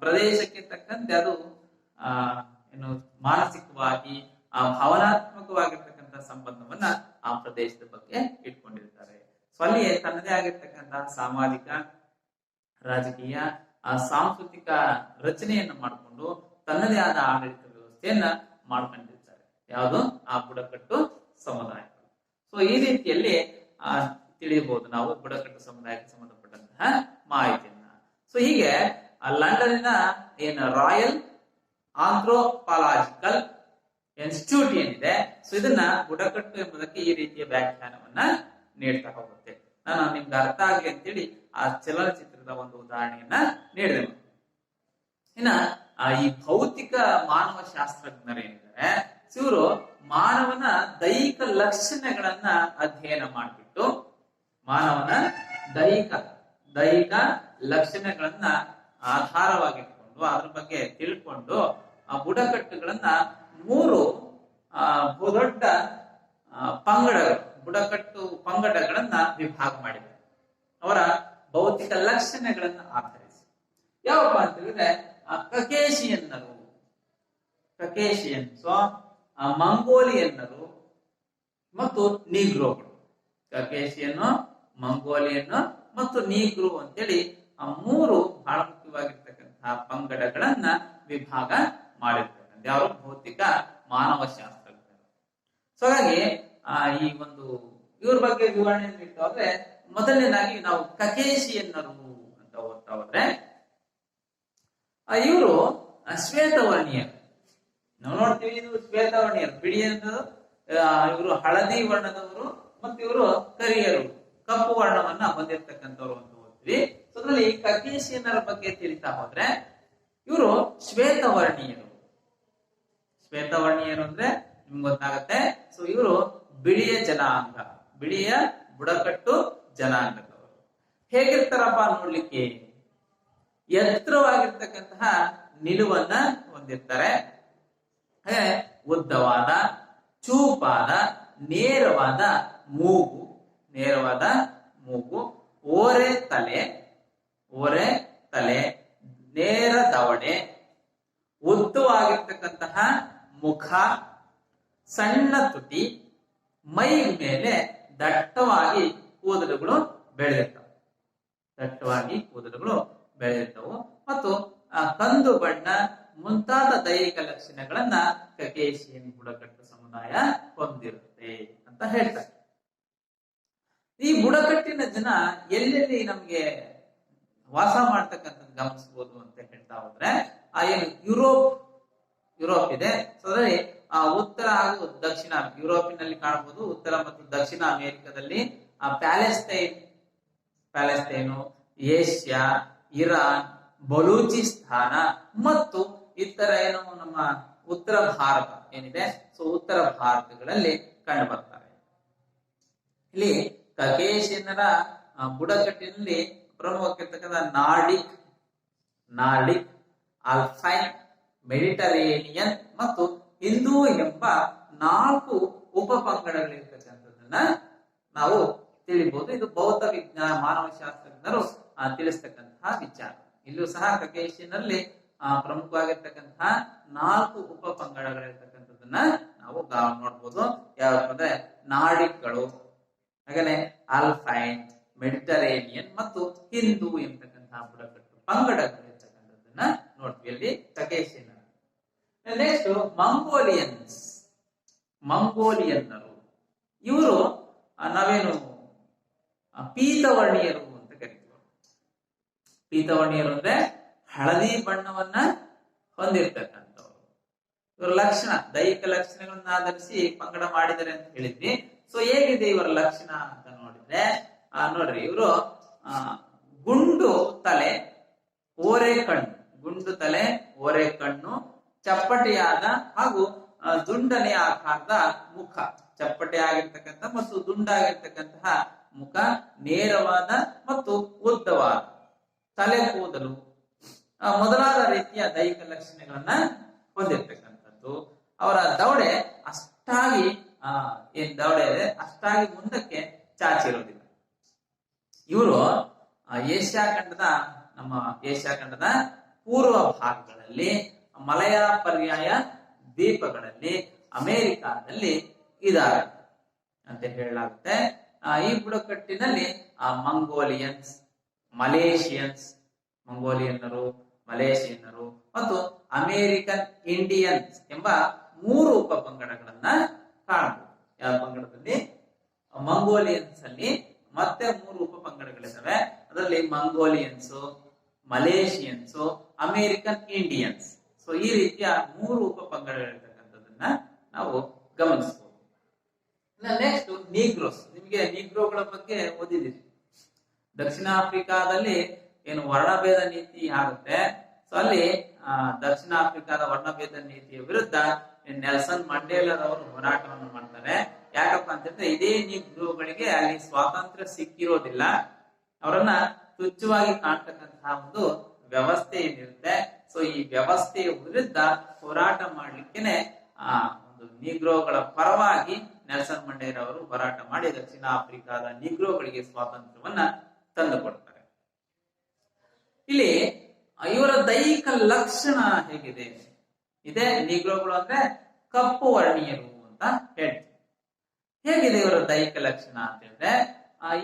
ಪ್ರದೇಶಕ್ಕೆ ತಕ್ಕಂತೆ ಅದು ಏನು ಮಾನಸಿಕವಾಗಿ ಭಾವನಾತ್ಮಕವಾಗಿರ್ತಕ್ಕಂತಹ ಸಂಬಂಧವನ್ನ ಆ ಪ್ರದೇಶದ ಬಗ್ಗೆ ಇಟ್ಕೊಂಡಿರ್ತಾರೆ. ಸೊ ಅಲ್ಲಿ ತನ್ನದೇ ಆಗಿರ್ತಕ್ಕಂತಹ ಸಾಮಾಜಿಕ, ರಾಜಕೀಯ, ಸಾಂಸ್ಕೃತಿಕ ರಚನೆಯನ್ನು ಮಾಡಿಕೊಂಡು ತನ್ನದೇ ಆದ ಆಡಳಿತ ವ್ಯವಸ್ಥೆಯನ್ನ ಮಾಡ್ಕೊಂಡಿರ್ತಾರೆ. ಯಾವುದು? ಆ ಬುಡಕಟ್ಟು ಸಮುದಾಯಗಳು. ಸೊ ಈ ರೀತಿಯಲ್ಲಿ ತಿಳಿಯಬಹುದು ನಾವು ಬುಡಕಟ್ಟು ಸಮುದಾಯಕ್ಕೆ ಸಂಬಂಧಪಟ್ಟಂತಹ ಮಾಹಿತಿಯನ್ನ. ಸೊ ಹೀಗೆ ಲಂಡನ್ನಿನ ಏನು ರಾಯಲ್ ಆಂಥ್ರೋಪಾಲಜಿಕಲ್ ಇನ್ಸ್ಟಿಟ್ಯೂಟ್ ಏನಿದೆ, ಸೊ ಇದನ್ನ ಬುಡಕಟ್ಟು ಎಂಬುದಕ್ಕೆ ಈ ರೀತಿಯ ವ್ಯಾಖ್ಯಾನವನ್ನ ನೀಡ್ತಾ ಹೋಗುತ್ತೆ. ನಾನು ನಿಮ್ಗೆ ಅರ್ಥ ಆಗ್ಲಿ ಅಂತೇಳಿ ಆ ಚಲನಚಿತ್ರದ ಒಂದು ಉದಾಹರಣೆಯನ್ನ ನೀಡಿದೆ. ಇನ್ನ ಈ ಭೌತಿಕ ಮಾನವ ಶಾಸ್ತ್ರಜ್ಞರೇನಿದ್ದಾರೆ, ಇವರು ಮಾನವನ ದೈಹಿಕ ಲಕ್ಷಣಗಳನ್ನ ಅಧ್ಯಯನ ಮಾಡಿಬಿಟ್ಟು ಮಾನವನ ದೈಹಿಕ ಲಕ್ಷಣಗಳನ್ನ ಆಧಾರವಾಗಿಟ್ಕೊಂಡು ಅದ್ರ ಬಗ್ಗೆ ತಿಳ್ಕೊಂಡು ಆ ಬುಡಕಟ್ಟುಗಳನ್ನ 3 ದೊಡ್ಡ ಪಂಗಡಗಳು, ಬುಡಕಟ್ಟು ಪಂಗಡಗಳನ್ನ ವಿಭಾಗ ಮಾಡಿದ್ದಾರೆ ಅವರ ಭೌತಿಕ ಲಕ್ಷಣಗಳನ್ನ ಆಧರಿಸಿ. ಯಾವಪ್ಪ ಅಂತ ಹೇಳಿದ್ರೆ ಕಕೇಶಿಯನ್ಸ್, ಮಂಗೋಲಿಯನ್ನರು ಮತ್ತು ನೀಗ್ರೋಗಳು. ಕಕೇಶಿಯನ್, ಮಂಗೋಲಿಯನ್ ಮತ್ತು ನೀಗ್ರೋ ಅಂತೇಳಿ 3 ಬಹಳ ಮುಖ್ಯವಾಗಿರ್ತಕ್ಕಂತಹ ಪಂಗಡಗಳನ್ನ ವಿಭಾಗ ಮಾಡಿರ್ತಕ್ಕಂಥ ಯಾರು? ಭೌತಿಕ ಮಾನವ ಶಾಸ್ತ್ರಜ್ಞರು. ಸೊ ಹಾಗಾಗಿ ಈ ಒಂದು ಇವ್ರ ಬಗ್ಗೆ ವಿವರಣೆ ನೀಡ್ತಾ ಹೋದ್ರೆ, ಮೊದಲನೇದಾಗಿ ನಾವು ಕಕೇಶಿಯನ್ನರು ಅಂತ ಓದ್ತಾ ಹೋದ್ರೆ, ಇವರು ಶ್ವೇತವರ್ಣೀಯರು. ನಾವು ನೋಡ್ತೀವಿ, ಇದು ಶ್ವೇತವರ್ಣೀಯರು, ಬಿಳಿ ಅನ್ನೋದು ಇವರು ಹಳದಿ ವರ್ಣದವರು ಮತ್ತು ಇವರು ಕರಿಯರು, ಕಪ್ಪು ವರ್ಣವನ್ನ ಹೊಂದಿರತಕ್ಕಂಥವ್ರು ಅಂತ ಓದ್ತೀವಿ. ಸೊ ಅದ್ರಲ್ಲಿ ಕಕೇಶಿಯನ್ನರ ಬಗ್ಗೆ ತಿಳಿತಾ ಹೋದ್ರೆ, ಇವರು ಶ್ವೇತವರ್ಣೀಯರು. ಶ್ವೇತವರ್ಣೀಯರು ಅಂದ್ರೆ ನಿಮ್ಗೆ ಗೊತ್ತಾಗತ್ತೆ. ಸೊ ಇವರು ಬಿಳಿಯ ಜನಾಂಗ, ಬಿಳಿಯ ಬುಡಕಟ್ಟು ಜನಾಂಗದವರು. ಹೇಗಿರ್ತಾರಪ್ಪ ನೋಡ್ಲಿಕ್ಕೆ? ಎತ್ತರವಾಗಿರ್ತಕ್ಕಂತಹ ನಿಲುವನ್ನ ಹೊಂದಿರ್ತಾರೆ. ಉದ್ದವಾದ, ಚೂಪಾದ, ನೇರವಾದ ಮೂಗು, ಓರೆ ತಲೆ, ನೇರ ದವಡೆ, ಉದ್ದವಾಗಿರ್ತಕ್ಕಂತಹ ಮುಖ, ಸಣ್ಣ ತುಟಿ, ಮೈ ಮೇಲೆ ದಟ್ಟವಾಗಿ ಕೂದಲುಗಳು ಬೆಳೆದಿರ್ತವು ಮತ್ತು ಕಂದು ಬಣ್ಣ ಮುಂತಾದ ದೈಹಿಕ ಲಕ್ಷಣಗಳನ್ನ ಕಕೇಶಿಯನ್ ಬುಡಕಟ್ಟು ಸಮುದಾಯ ಹೊಂದಿರುತ್ತೆ ಅಂತ ಹೇಳ್ತಾರೆ. ಈ ಬುಡಕಟ್ಟಿನ ಜನ ಎಲ್ಲೆಲ್ಲಿ ನಮ್ಗೆ ವಾಸ ಮಾಡ್ತಕ್ಕಂಥದ್ದು ಗಮನಿಸಬಹುದು ಅಂತ ಹೇಳ್ತಾ ಹೋದ್ರೆ, ಏನು ಯುರೋಪ್ ಇದೆ. ಸೊ ಅದರಲ್ಲಿ ಉತ್ತರ ಹಾಗೂ ದಕ್ಷಿಣ ಯುರೋಪಿನಲ್ಲಿ ಕಾಣಬಹುದು. ಉತ್ತರ ಮತ್ತು ದಕ್ಷಿಣ ಅಮೆರಿಕದಲ್ಲಿ ಪ್ಯಾಲೆಸ್ತೈನು, ಏಷ್ಯಾ, ಇರಾನ್, ಬಲೂಚಿಸ್ತಾನ ಮತ್ತು ಇತರ ಏನು ನಮ್ಮ ಉತ್ತರ ಭಾರತ ಏನಿದೆ, ಸೊ ಉತ್ತರ ಭಾರತಗಳಲ್ಲಿ ಕಂಡು ಬರ್ತಾರೆ. ಇಲ್ಲಿ ಕಕೇಶಿಯನ್ನರ ಬುಡಕಟ್ಟಿನಲ್ಲಿ ಪ್ರಮುಖವಾಗಿರ್ತಕ್ಕಂಥ ನಾರ್ಡಿಕ್, ಆಲ್ಪೈನ್, ಮೆಡಿಟರೇನಿಯನ್ ಮತ್ತು ಹಿಂದೂ ಎಂಬ 4 ಉಪಪಂಗಡಗಳಿರ್ತಕ್ಕಂಥದ್ದನ್ನ ನಾವು ತಿಳಿಬಹುದು. ಇದು ಬೌದ್ಧ ವಿಜ್ಞಾನ ಮಾನವಶಾಸ್ತ್ರಜ್ಞರು ತಿಳಿಸ್ತಕ್ಕಂತಹ ವಿಚಾರ. ಇಲ್ಲೂ ಸಹ ಕಕೇಶಿಯನ್ನಲ್ಲಿ ಪ್ರಮುಖವಾಗಿರ್ತಕ್ಕಂತಹ 4 ಉಪಪಂಗಡಗಳಿರ್ತಕ್ಕಂಥದ್ದನ್ನ ನಾವು ನೋಡ್ಬೋದು. ಯಾವಂದ್ರೆ ನಾರ್ಡಿಕ್ಗಳು, ಹಾಗೇನೆ ಆಲ್ಪೈನ್, ಮೆಡಿಟರೇನಿಯನ್ ಮತ್ತು ಹಿಂದೂ ಎಂಬತಕ್ಕಂತಹ ಬುಡಕಟ್ಟು ಪಂಗಡಗಳಿರ್ತಕ್ಕಂಥದ್ದನ್ನ ನೋಡ್ತೀವಿ ಅಲ್ಲಿ ಕಕೇಶಿಯನ್. ನೆಕ್ಸ್ಟ್ ಮಂಗೋಲಿಯನ್ನರು. ಇವರು ನಾವೇನು ಪೀತವರ್ಣೀಯರು ಅಂತ ಕರಿತೀವಿ. ಪೀತವರ್ಣೀಯರು ಅಂದ್ರೆ ಹಳದಿ ಬಣ್ಣವನ್ನ ಹೊಂದಿರ್ತಕ್ಕಂಥವ್ರು. ಇವರ ಲಕ್ಷಣ, ದೈಹಿಕ ಲಕ್ಷಣಗಳನ್ನ ಆಧರಿಸಿ ಪಂಗಡ ಮಾಡಿದ್ದಾರೆ ಅಂತ ಹೇಳಿದ್ವಿ. ಸೊ ಹೇಗಿದೆ ಇವರ ಲಕ್ಷಣ ಅಂತ ನೋಡಿದ್ರೆ ನೋಡ್ರಿ ಇವರು ಗುಂಡು ತಲೆ ಓರೆ ಕಣ್ಣು, ಗುಂಡು ತಲೆ ಓರೆ ಕಣ್ಣು, ಚಪ್ಪಟೆಯಾದ ಹಾಗೂ ದುಂಡನೆಯ ಆಕಾರದ ಮುಖ, ಚಪ್ಪಟೆ ಆಗಿರ್ತಕ್ಕಂಥ ಮತ್ತು ದುಂಡಾಗಿರ್ತಕ್ಕಂತಹ ಮುಖ, ನೇರವಾದ ಮತ್ತು ಉದ್ದವಾದ ತಲೆ ಕೂದಲು ಮೊದಲಾದ ರೀತಿಯ ದೈಹಿಕ ಲಕ್ಷಣಗಳನ್ನ ಹೊಂದಿರ್ತಕ್ಕಂಥದ್ದು. ಅವರ ದವಡೆ ಅಷ್ಟಾಗಿ ಏನ್ ದವಡೆ ಇದೆ ಅಷ್ಟಾಗಿ ಮುಂದಕ್ಕೆ ಚಾಚಿರೋದಿಲ್ಲ. ಇವರು ನಮ್ಮ ಏಷ್ಯಾ ಖಂಡದ ಪೂರ್ವ ಭಾಗಗಳಲ್ಲಿ, ಮಲಯ ಪರ್ಯಾಯ ದ್ವೀಪಗಳಲ್ಲಿ, ಅಮೆರಿಕಾದಲ್ಲಿ ಇದ್ದಾರೆ ಅಂತ ಹೇಳಲಾಗುತ್ತೆ. ಈ ಬುಡಕಟ್ಟಿನಲ್ಲಿ ಮಂಗೋಲಿಯನ್ಸ್, ಮಂಗೋಲಿಯನ್ನರು, ಮಲೇಷಿಯನ್ನರು ಮತ್ತು ಅಮೇರಿಕನ್ ಇಂಡಿಯನ್ಸ್ ಎಂಬ 3 ಉಪಪಂಗಡಗಳನ್ನ ಕಾಣಬಹುದು. ಯಾವ ಪಂಗಡದಲ್ಲಿ? ಮಂಗೋಲಿಯನ್ಸ್ ಅಲ್ಲಿ ಮತ್ತೆ 3 ಉಪಪಂಗಡಗಳಿದ್ದಾವೆ. ಅದರಲ್ಲಿ ಮಂಗೋಲಿಯನ್ಸ್, ಮಲೇಷಿಯನ್ಸ್, ಅಮೇರಿಕನ್ ಇಂಡಿಯನ್ಸ್. ಸೊ ಈ ರೀತಿಯ 3 ಉಪಪಂಗಡಗಳಿರ್ತಕ್ಕಂಥದ್ದನ್ನ ನಾವು ಗಮನಿಸಬಹುದು. ನೆಕ್ಸ್ಟ್ ನೀಗ್ರೋಸ್. ನಿಮಗೆ ನೀಗ್ರೋಗಳ ಬಗ್ಗೆ ಓದಿದಿರಿ. ದಕ್ಷಿಣ ಆಫ್ರಿಕಾದಲ್ಲಿ ಏನು ವರ್ಣಭೇದ ನೀತಿ ಆಗುತ್ತೆ, ಸೊ ಅಲ್ಲಿ ದಕ್ಷಿಣ ಆಫ್ರಿಕಾದ ವರ್ಣಭೇದ ನೀತಿಯ ವಿರುದ್ಧ ನೆಲ್ಸನ್ ಮಂಡೇಲರವರು ಹೋರಾಟವನ್ನು ಮಾಡ್ತಾರೆ. ಯಾಕಪ್ಪ ಅಂತಂದ್ರೆ ಇದೇ ನೀಗ್ರೋಗಳಿಗೆ ಅಲ್ಲಿ ಸ್ವಾತಂತ್ರ್ಯ ಸಿಕ್ಕಿರೋದಿಲ್ಲ, ಅವರನ್ನ ತುಚ್ಛವಾಗಿ ಕಾಣ್ತಕ್ಕಂತಹ ಒಂದು ವ್ಯವಸ್ಥೆ ಏನಿರುತ್ತೆ. ಸೊ ಈ ವ್ಯವಸ್ಥೆಯ ವಿರುದ್ಧ ಹೋರಾಟ ಮಾಡ್ಲಿಕ್ಕೆನೆ ಒಂದು ನೀಗ್ರೋಗಳ ಪರವಾಗಿ ನೆಲ್ಸನ್ ಮಂಡೇಲರವರು ಹೋರಾಟ ಮಾಡಿ ದಕ್ಷಿಣ ಆಫ್ರಿಕಾದ ನೀಗ್ರೋಗಳಿಗೆ ಸ್ವಾತಂತ್ರ್ಯವನ್ನ ತಂದುಕೊಡ್ತಾರೆ. ಇಲ್ಲಿ ಇವರ ದೈಹಿಕ ಲಕ್ಷಣ ಹೇಗಿದೆ? ಇದೇ ನೀಗ್ರೋಗಳು ಅಂದ್ರೆ ಕಪ್ಪು ವರ್ಣೀಯರು ಅಂತ ಹೇಳ್ತೀವಿ. ಹೇಗಿದೆ ಇವರ ದೈಹಿಕ ಲಕ್ಷಣ ಅಂತ ಹೇಳಿದ್ರೆ,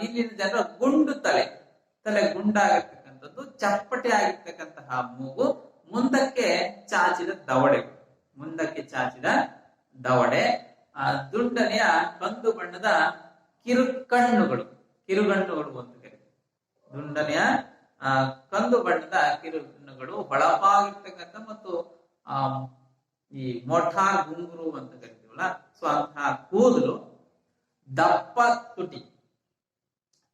ಇಲ್ಲಿನ ಜನರ ಗುಂಡು ತಲೆ ಗುಂಡಾಗಿರ್ತಕ್ಕಂಥದ್ದು, ಚಪ್ಪಟೆ ಆಗಿರ್ತಕ್ಕಂತಹ ಮೂಗು, ಮುಂದಕ್ಕೆ ಚಾಚಿದ ದವಡೆ, ದುಂಡನೆಯ ಕಂದು ಬಣ್ಣದ ಕಿರುಗಣ್ಣುಗಳು ಅಂತ ಕರೀತಾರೆ. ದುಂಡನೆಯ ಕಂದು ಬಣ್ಣದ ಕಿರುಗಣ್ಣುಗಳು, ಹೊಳಪಾಗಿರ್ತಕ್ಕಂಥ ಮತ್ತು ಈ ಮೊಠಾರ್ ಗುಂಗುರು ಅಂತ ಕರಿತೀವಲ್ಲ, ಸೊ ಅಂತಹ ಕೂದಲು, ದಪ್ಪ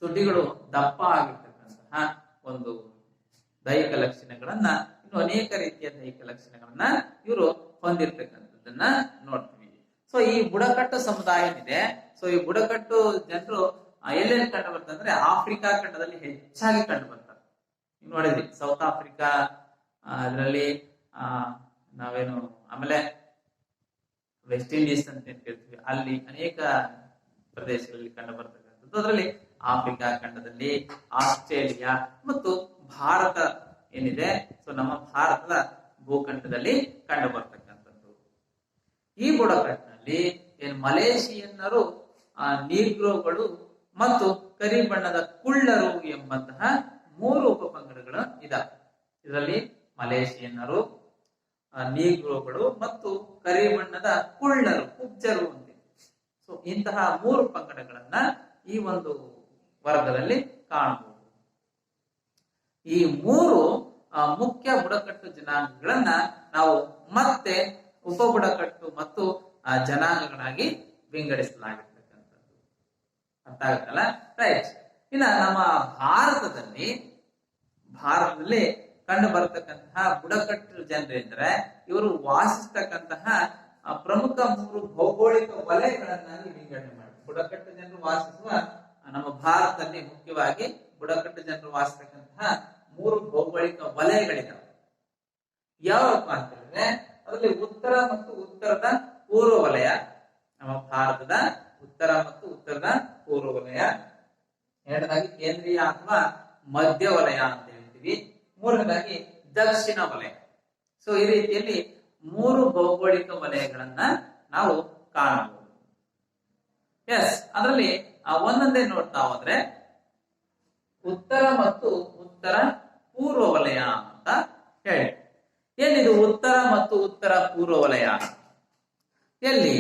ತುಟಿಗಳು ದಪ್ಪ ಆಗಿರ್ತಕ್ಕಂತಹ ಒಂದು ದೈಹಿಕ ಲಕ್ಷಣಗಳನ್ನ, ಇನ್ನು ಅನೇಕ ರೀತಿಯ ದೈಹಿಕ ಲಕ್ಷಣಗಳನ್ನ ಇವರು ಹೊಂದಿರ್ತಕ್ಕಂಥದ್ದನ್ನ ನೋಡ್ತೀವಿ. ಸೊ ಈ ಬುಡಕಟ್ಟು ಸಮುದಾಯ ಏನಿದೆ, ಸೊ ಈ ಬುಡಕಟ್ಟು ಜನರು ಎಲ್ಲೆಲ್ಲಿ ಕಂಡು ಬರ್ತಾರೆ ಅಂದ್ರೆ ಆಫ್ರಿಕಾ ಖಂಡದಲ್ಲಿ ಹೆಚ್ಚಾಗಿ ಕಂಡು ಬರ್ತಾರೆ. ನೋಡಿದ್ರಿ ಸೌತ್ ಆಫ್ರಿಕಾ, ಅದರಲ್ಲಿ ನಾವೇನು ಆಮೇಲೆ ವೆಸ್ಟ್ ಇಂಡೀಸ್ ಅಂತ ಏನ್ ಕೇಳ್ತೀವಿ, ಅಲ್ಲಿ ಅನೇಕ ಪ್ರದೇಶಗಳಲ್ಲಿ ಕಂಡು ಬರ್ತಕ್ಕಂಥದ್ದು. ಅದರಲ್ಲಿ ಆಫ್ರಿಕಾ ಖಂಡದಲ್ಲಿ, ಆಸ್ಟ್ರೇಲಿಯಾ ಮತ್ತು ಭಾರತ ಏನಿದೆ, ಸೊ ನಮ್ಮ ಭಾರತದ ಭೂಖಂಡದಲ್ಲಿ ಕಂಡು ಬರ್ತಕ್ಕಂಥದ್ದು. ಈ ಬುಡಕಟ್ಟಿನಲ್ಲಿ ಏನ್ ಮಲೇಷಿಯನ್ನರು, ನೀಗ್ರೋಗಳು ಮತ್ತು ಕರಿ ಬಣ್ಣದ ಕುಳ್ಳರು ಎಂಬಂತಹ 3 ಉಪಪಂಗಡಗಳು ಇದಾವೆ. ಇದರಲ್ಲಿ ಮಲೇಷಿಯನ್ನರು, ನೀಗ್ರೋಗಳು ಮತ್ತು ಕರಿ ಬಣ್ಣದ ಕುಳ್ಳರು, ಕುಬ್ಜರು ಅಂತ. ಸೊ ಇಂತಹ 3 ಪಂಗಡಗಳನ್ನ ಈ ಒಂದು ವರ್ಗದಲ್ಲಿ ಕಾಣಬಹುದು. ಈ 3 ಮುಖ್ಯ ಬುಡಕಟ್ಟು ಜನಾಂಗಗಳನ್ನ ನಾವು ಮತ್ತೆ ಉಪಬುಡಕಟ್ಟು ಮತ್ತು ಜನಾಂಗಗಳಾಗಿ ವಿಂಗಡಿಸಲಾಗಿರ್ತಕ್ಕಂಥದ್ದು. ಅರ್ಥ ಆಗುತ್ತಲ್ಲ? ರೈಟ್. ಇನ್ನ ನಮ್ಮ ಭಾರತದಲ್ಲಿ ಕಂಡು ಬರತಕ್ಕಂತಹ ಬುಡಕಟ್ಟು ಜನರೆಂದರೆ, ಇವರು ವಾಸಿಸ್ತಕ್ಕಂತಹ ಪ್ರಮುಖ 3 ಭೌಗೋಳಿಕ ವಲಯಗಳನ್ನಾಗಿ ವಿಂಗಡಣೆ ಮಾಡಿ, ಬುಡಕಟ್ಟು ಜನರು ವಾಸಿಸುವ ನಮ್ಮ ಭಾರತದಲ್ಲಿ ಮುಖ್ಯವಾಗಿ ಬುಡಕಟ್ಟು ಜನರು ವಾಸಿಸ್ತಕ್ಕಂತಹ 3 ಭೌಗೋಳಿಕ ವಲಯಗಳಿದಾವೆ. ಯಾವಪ್ಪ ಅಂತ ಹೇಳಿದ್ರೆ, ಅದರಲ್ಲಿ ಉತ್ತರ ಮತ್ತು ಉತ್ತರದ ಪೂರ್ವ ವಲಯ, ನಮ್ಮ ಭಾರತದ ಉತ್ತರ ಮತ್ತು ಉತ್ತರದ ಪೂರ್ವ ವಲಯ. ಎರಡನೇದಾಗಿ ಕೇಂದ್ರೀಯ ಅಥವಾ ಮಧ್ಯ ವಲಯ ಅಂತ ಹೇಳ್ತೀವಿ. ಮೂರನೇದಾಗಿ ದಕ್ಷಿಣ ವಲಯ. ಸೊ ಈ ರೀತಿಯಲ್ಲಿ 3 ಭೌಗೋಳಿಕ ವಲಯಗಳನ್ನ ನಾವು ಕಾಣಬಹುದು. ಎಸ್, ಅದರಲ್ಲಿ ಒಂದೊಂದೇ ನೋಡ್ತಾ ಹೋದ್ರೆ, ಉತ್ತರ ಮತ್ತು ಉತ್ತರ ಪೂರ್ವ ವಲಯ ಅಂತ ಹೇಳಿ. ಏನಿದು ಉತ್ತರ ಮತ್ತು ಉತ್ತರ ಪೂರ್ವ ವಲಯ? ಎಲ್ಲಿ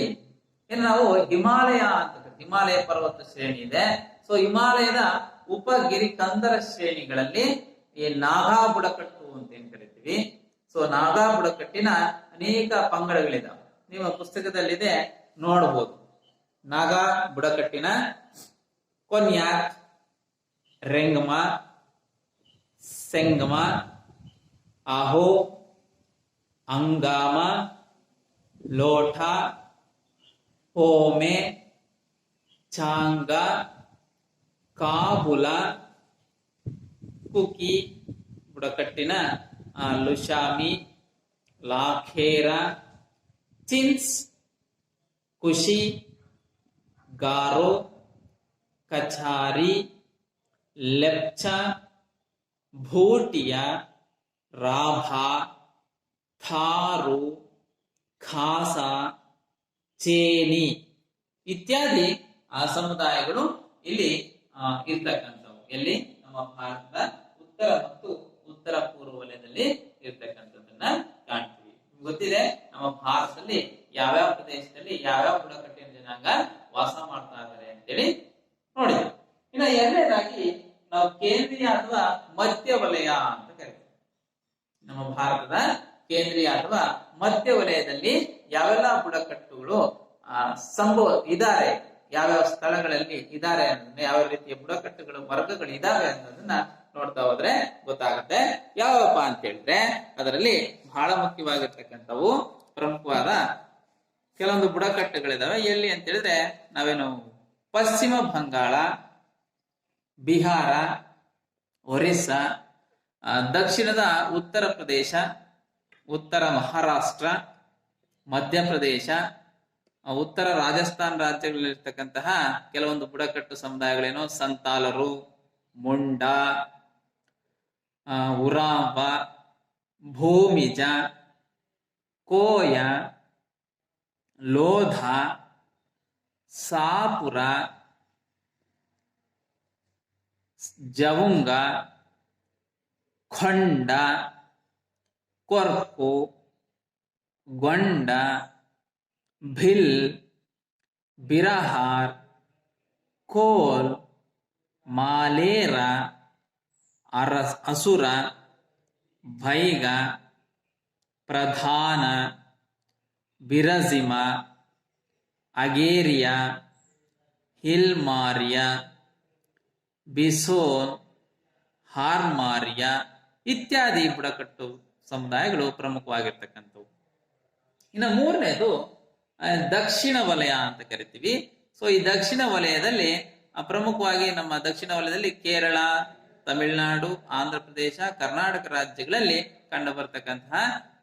ನಾವು ಹಿಮಾಲಯ ಅಂತ, ಹಿಮಾಲಯ ಪರ್ವತ ಶ್ರೇಣಿ ಇದೆ. ಸೊ ಹಿಮಾಲಯದ ಉಪಗಿರಿ ಕಂದರ ಶ್ರೇಣಿಗಳಲ್ಲಿ ಈ ನಾಗಾ ಬುಡಕಟ್ಟು ಅಂತ ಏನ್ ಕರಿತೀವಿ. ಸೊ ನಾಗಾ ಬುಡಕಟ್ಟಿನ ಅನೇಕ ಪಂಗಡಗಳಿದಾವೆ. ನಿಮ್ಮ ಪುಸ್ತಕದಲ್ಲಿದೆ, ನೋಡಬಹುದು. ನಾಗಾ ಬುಡಕಟ್ಟಿನ ಕೊನ್ಯಾಕ್, ರೆಂಗಮ, ಸೆಂಗಮ, ಆಹೋ, ಅಂಗಾಮ, ಲೋಠ, ಹೋಮೆ, ಚಾಂಗ, ಕಾಬುಲ, ಕುಕಿ ಬುಡಕಟ್ಟಿನ ಲುಶಾಮಿ, ಲಾಖೇರ, ಚಿನ್ಸ್, ಕುಶಿ, ಗಾರೋ, ಕಛಾರಿ, ಲೆಪ್ಚ, ಭೂಟಿಯ, ರಾಭಾ, ಥಾರು, ಖಾಸ, ಚೇನಿ ಇತ್ಯಾದಿ ಸಮುದಾಯಗಳು ಇಲ್ಲಿ ಇರ್ತಕ್ಕಂಥವು. ಎಲ್ಲಿ? ನಮ್ಮ ಭಾರತದ ಉತ್ತರ ಮತ್ತು ಉತ್ತರ ಪೂರ್ವ ವಲಯದಲ್ಲಿ ಇರ್ತಕ್ಕಂಥದ್ದನ್ನ ಕಾಣ್ತೀವಿ. ಗೊತ್ತಿದೆ ನಮ್ಮ ಭಾರತದಲ್ಲಿ ಯಾವ್ಯಾವ ಪ್ರದೇಶದಲ್ಲಿ ಯಾವ್ಯಾವ ಬುಡಕಟ್ಟಿನ ಜನಾಂಗ ವಾಸ ಮಾಡ್ತಾ ಇದ್ದಾರೆ ಅಂತೇಳಿ ನೋಡಿದ್ವಿ. ಇನ್ನು ಎರಡನೇದಾಗಿ ನಾವು ಕೇಂದ್ರೀಯ ಅಥವಾ ಮಧ್ಯ ವಲಯ ಅಂತ ಕರಿತೀವಿ. ನಮ್ಮ ಭಾರತದ ಕೇಂದ್ರೀಯ ಅಥವಾ ಮಧ್ಯ ವಲಯದಲ್ಲಿ ಯಾವೆಲ್ಲ ಬುಡಕಟ್ಟುಗಳು ಸಂಭವ ಇದ್ದಾರೆ, ಯಾವ್ಯಾವ ಸ್ಥಳಗಳಲ್ಲಿ ಇದ್ದಾರೆ ಅನ್ನೋದನ್ನ, ಯಾವ ರೀತಿಯ ಬುಡಕಟ್ಟುಗಳು ವರ್ಗಗಳು ಇದಾವೆ ಅನ್ನೋದನ್ನ ನೋಡ್ತಾ ಹೋದ್ರೆ ಗೊತ್ತಾಗುತ್ತೆ. ಯಾವಪ್ಪ ಅಂತ ಹೇಳಿದ್ರೆ ಅದರಲ್ಲಿ ಬಹಳ ಮುಖ್ಯವಾಗಿರ್ತಕ್ಕಂಥವು ಪ್ರಮುಖವಾದ ಕೆಲವೊಂದು ಬುಡಕಟ್ಟುಗಳಿದಾವೆ. ಎಲ್ಲಿ ಅಂತ ಹೇಳಿದ್ರೆ ನಾವೇನು ಪಶ್ಚಿಮ ಬಂಗಾಳ, ಬಿಹಾರ, ಒರಿಸ್ಸಾ, ದಕ್ಷಿಣದ ಉತ್ತರ ಪ್ರದೇಶ, ಉತ್ತರ ಮಹಾರಾಷ್ಟ್ರ, ಮಧ್ಯಪ್ರದೇಶ, ಉತ್ತರ ರಾಜಸ್ಥಾನ್ ರಾಜ್ಯಗಳಲ್ಲಿರ್ತಕ್ಕಂತಹ ಕೆಲವೊಂದು ಬುಡಕಟ್ಟು ಸಮುದಾಯಗಳೇನು ಸಂತಾಲರು, ಮುಂಡ, ಉರಾವ, ಭೂಮಿಜ, ಕೋಯ, ಲೋಧ, ಸಾಪುರ, ಜವುಂಗ, ಖಂಡ, ಕೊರ್ಕು, ಗೊಂಡ, ಭಿಲ್, ಬಿರಹಾರ್, ಕೋಲ್, ಮಾಲೇರ, ಅಸುರ, ಭೈಗ, ಪ್ರಧಾನ, ಬಿರಜಿಮ, ಅಗೇರಿಯ, ಹಿಲ್ಮಾರಿಯ, ಬಿಸೋನ್, ಹಾರ್ಮಾರಿಯ ಇತ್ಯಾದಿ ಬುಡಕಟ್ಟು ಸಮುದಾಯಗಳು ಪ್ರಮುಖವಾಗಿರ್ತಕ್ಕಂಥವು. ಇನ್ನು ಮೂರನೇದು ದಕ್ಷಿಣ ವಲಯ ಅಂತ ಕರಿತೀವಿ. ಸೊ ಈ ದಕ್ಷಿಣ ವಲಯದಲ್ಲಿ ಪ್ರಮುಖವಾಗಿ ನಮ್ಮ ದಕ್ಷಿಣ ವಲಯದಲ್ಲಿ ಕೇರಳ, ತಮಿಳುನಾಡು, ಆಂಧ್ರ ಪ್ರದೇಶ, ಕರ್ನಾಟಕ ರಾಜ್ಯಗಳಲ್ಲಿ ಕಂಡು ಬರ್ತಕ್ಕಂತಹ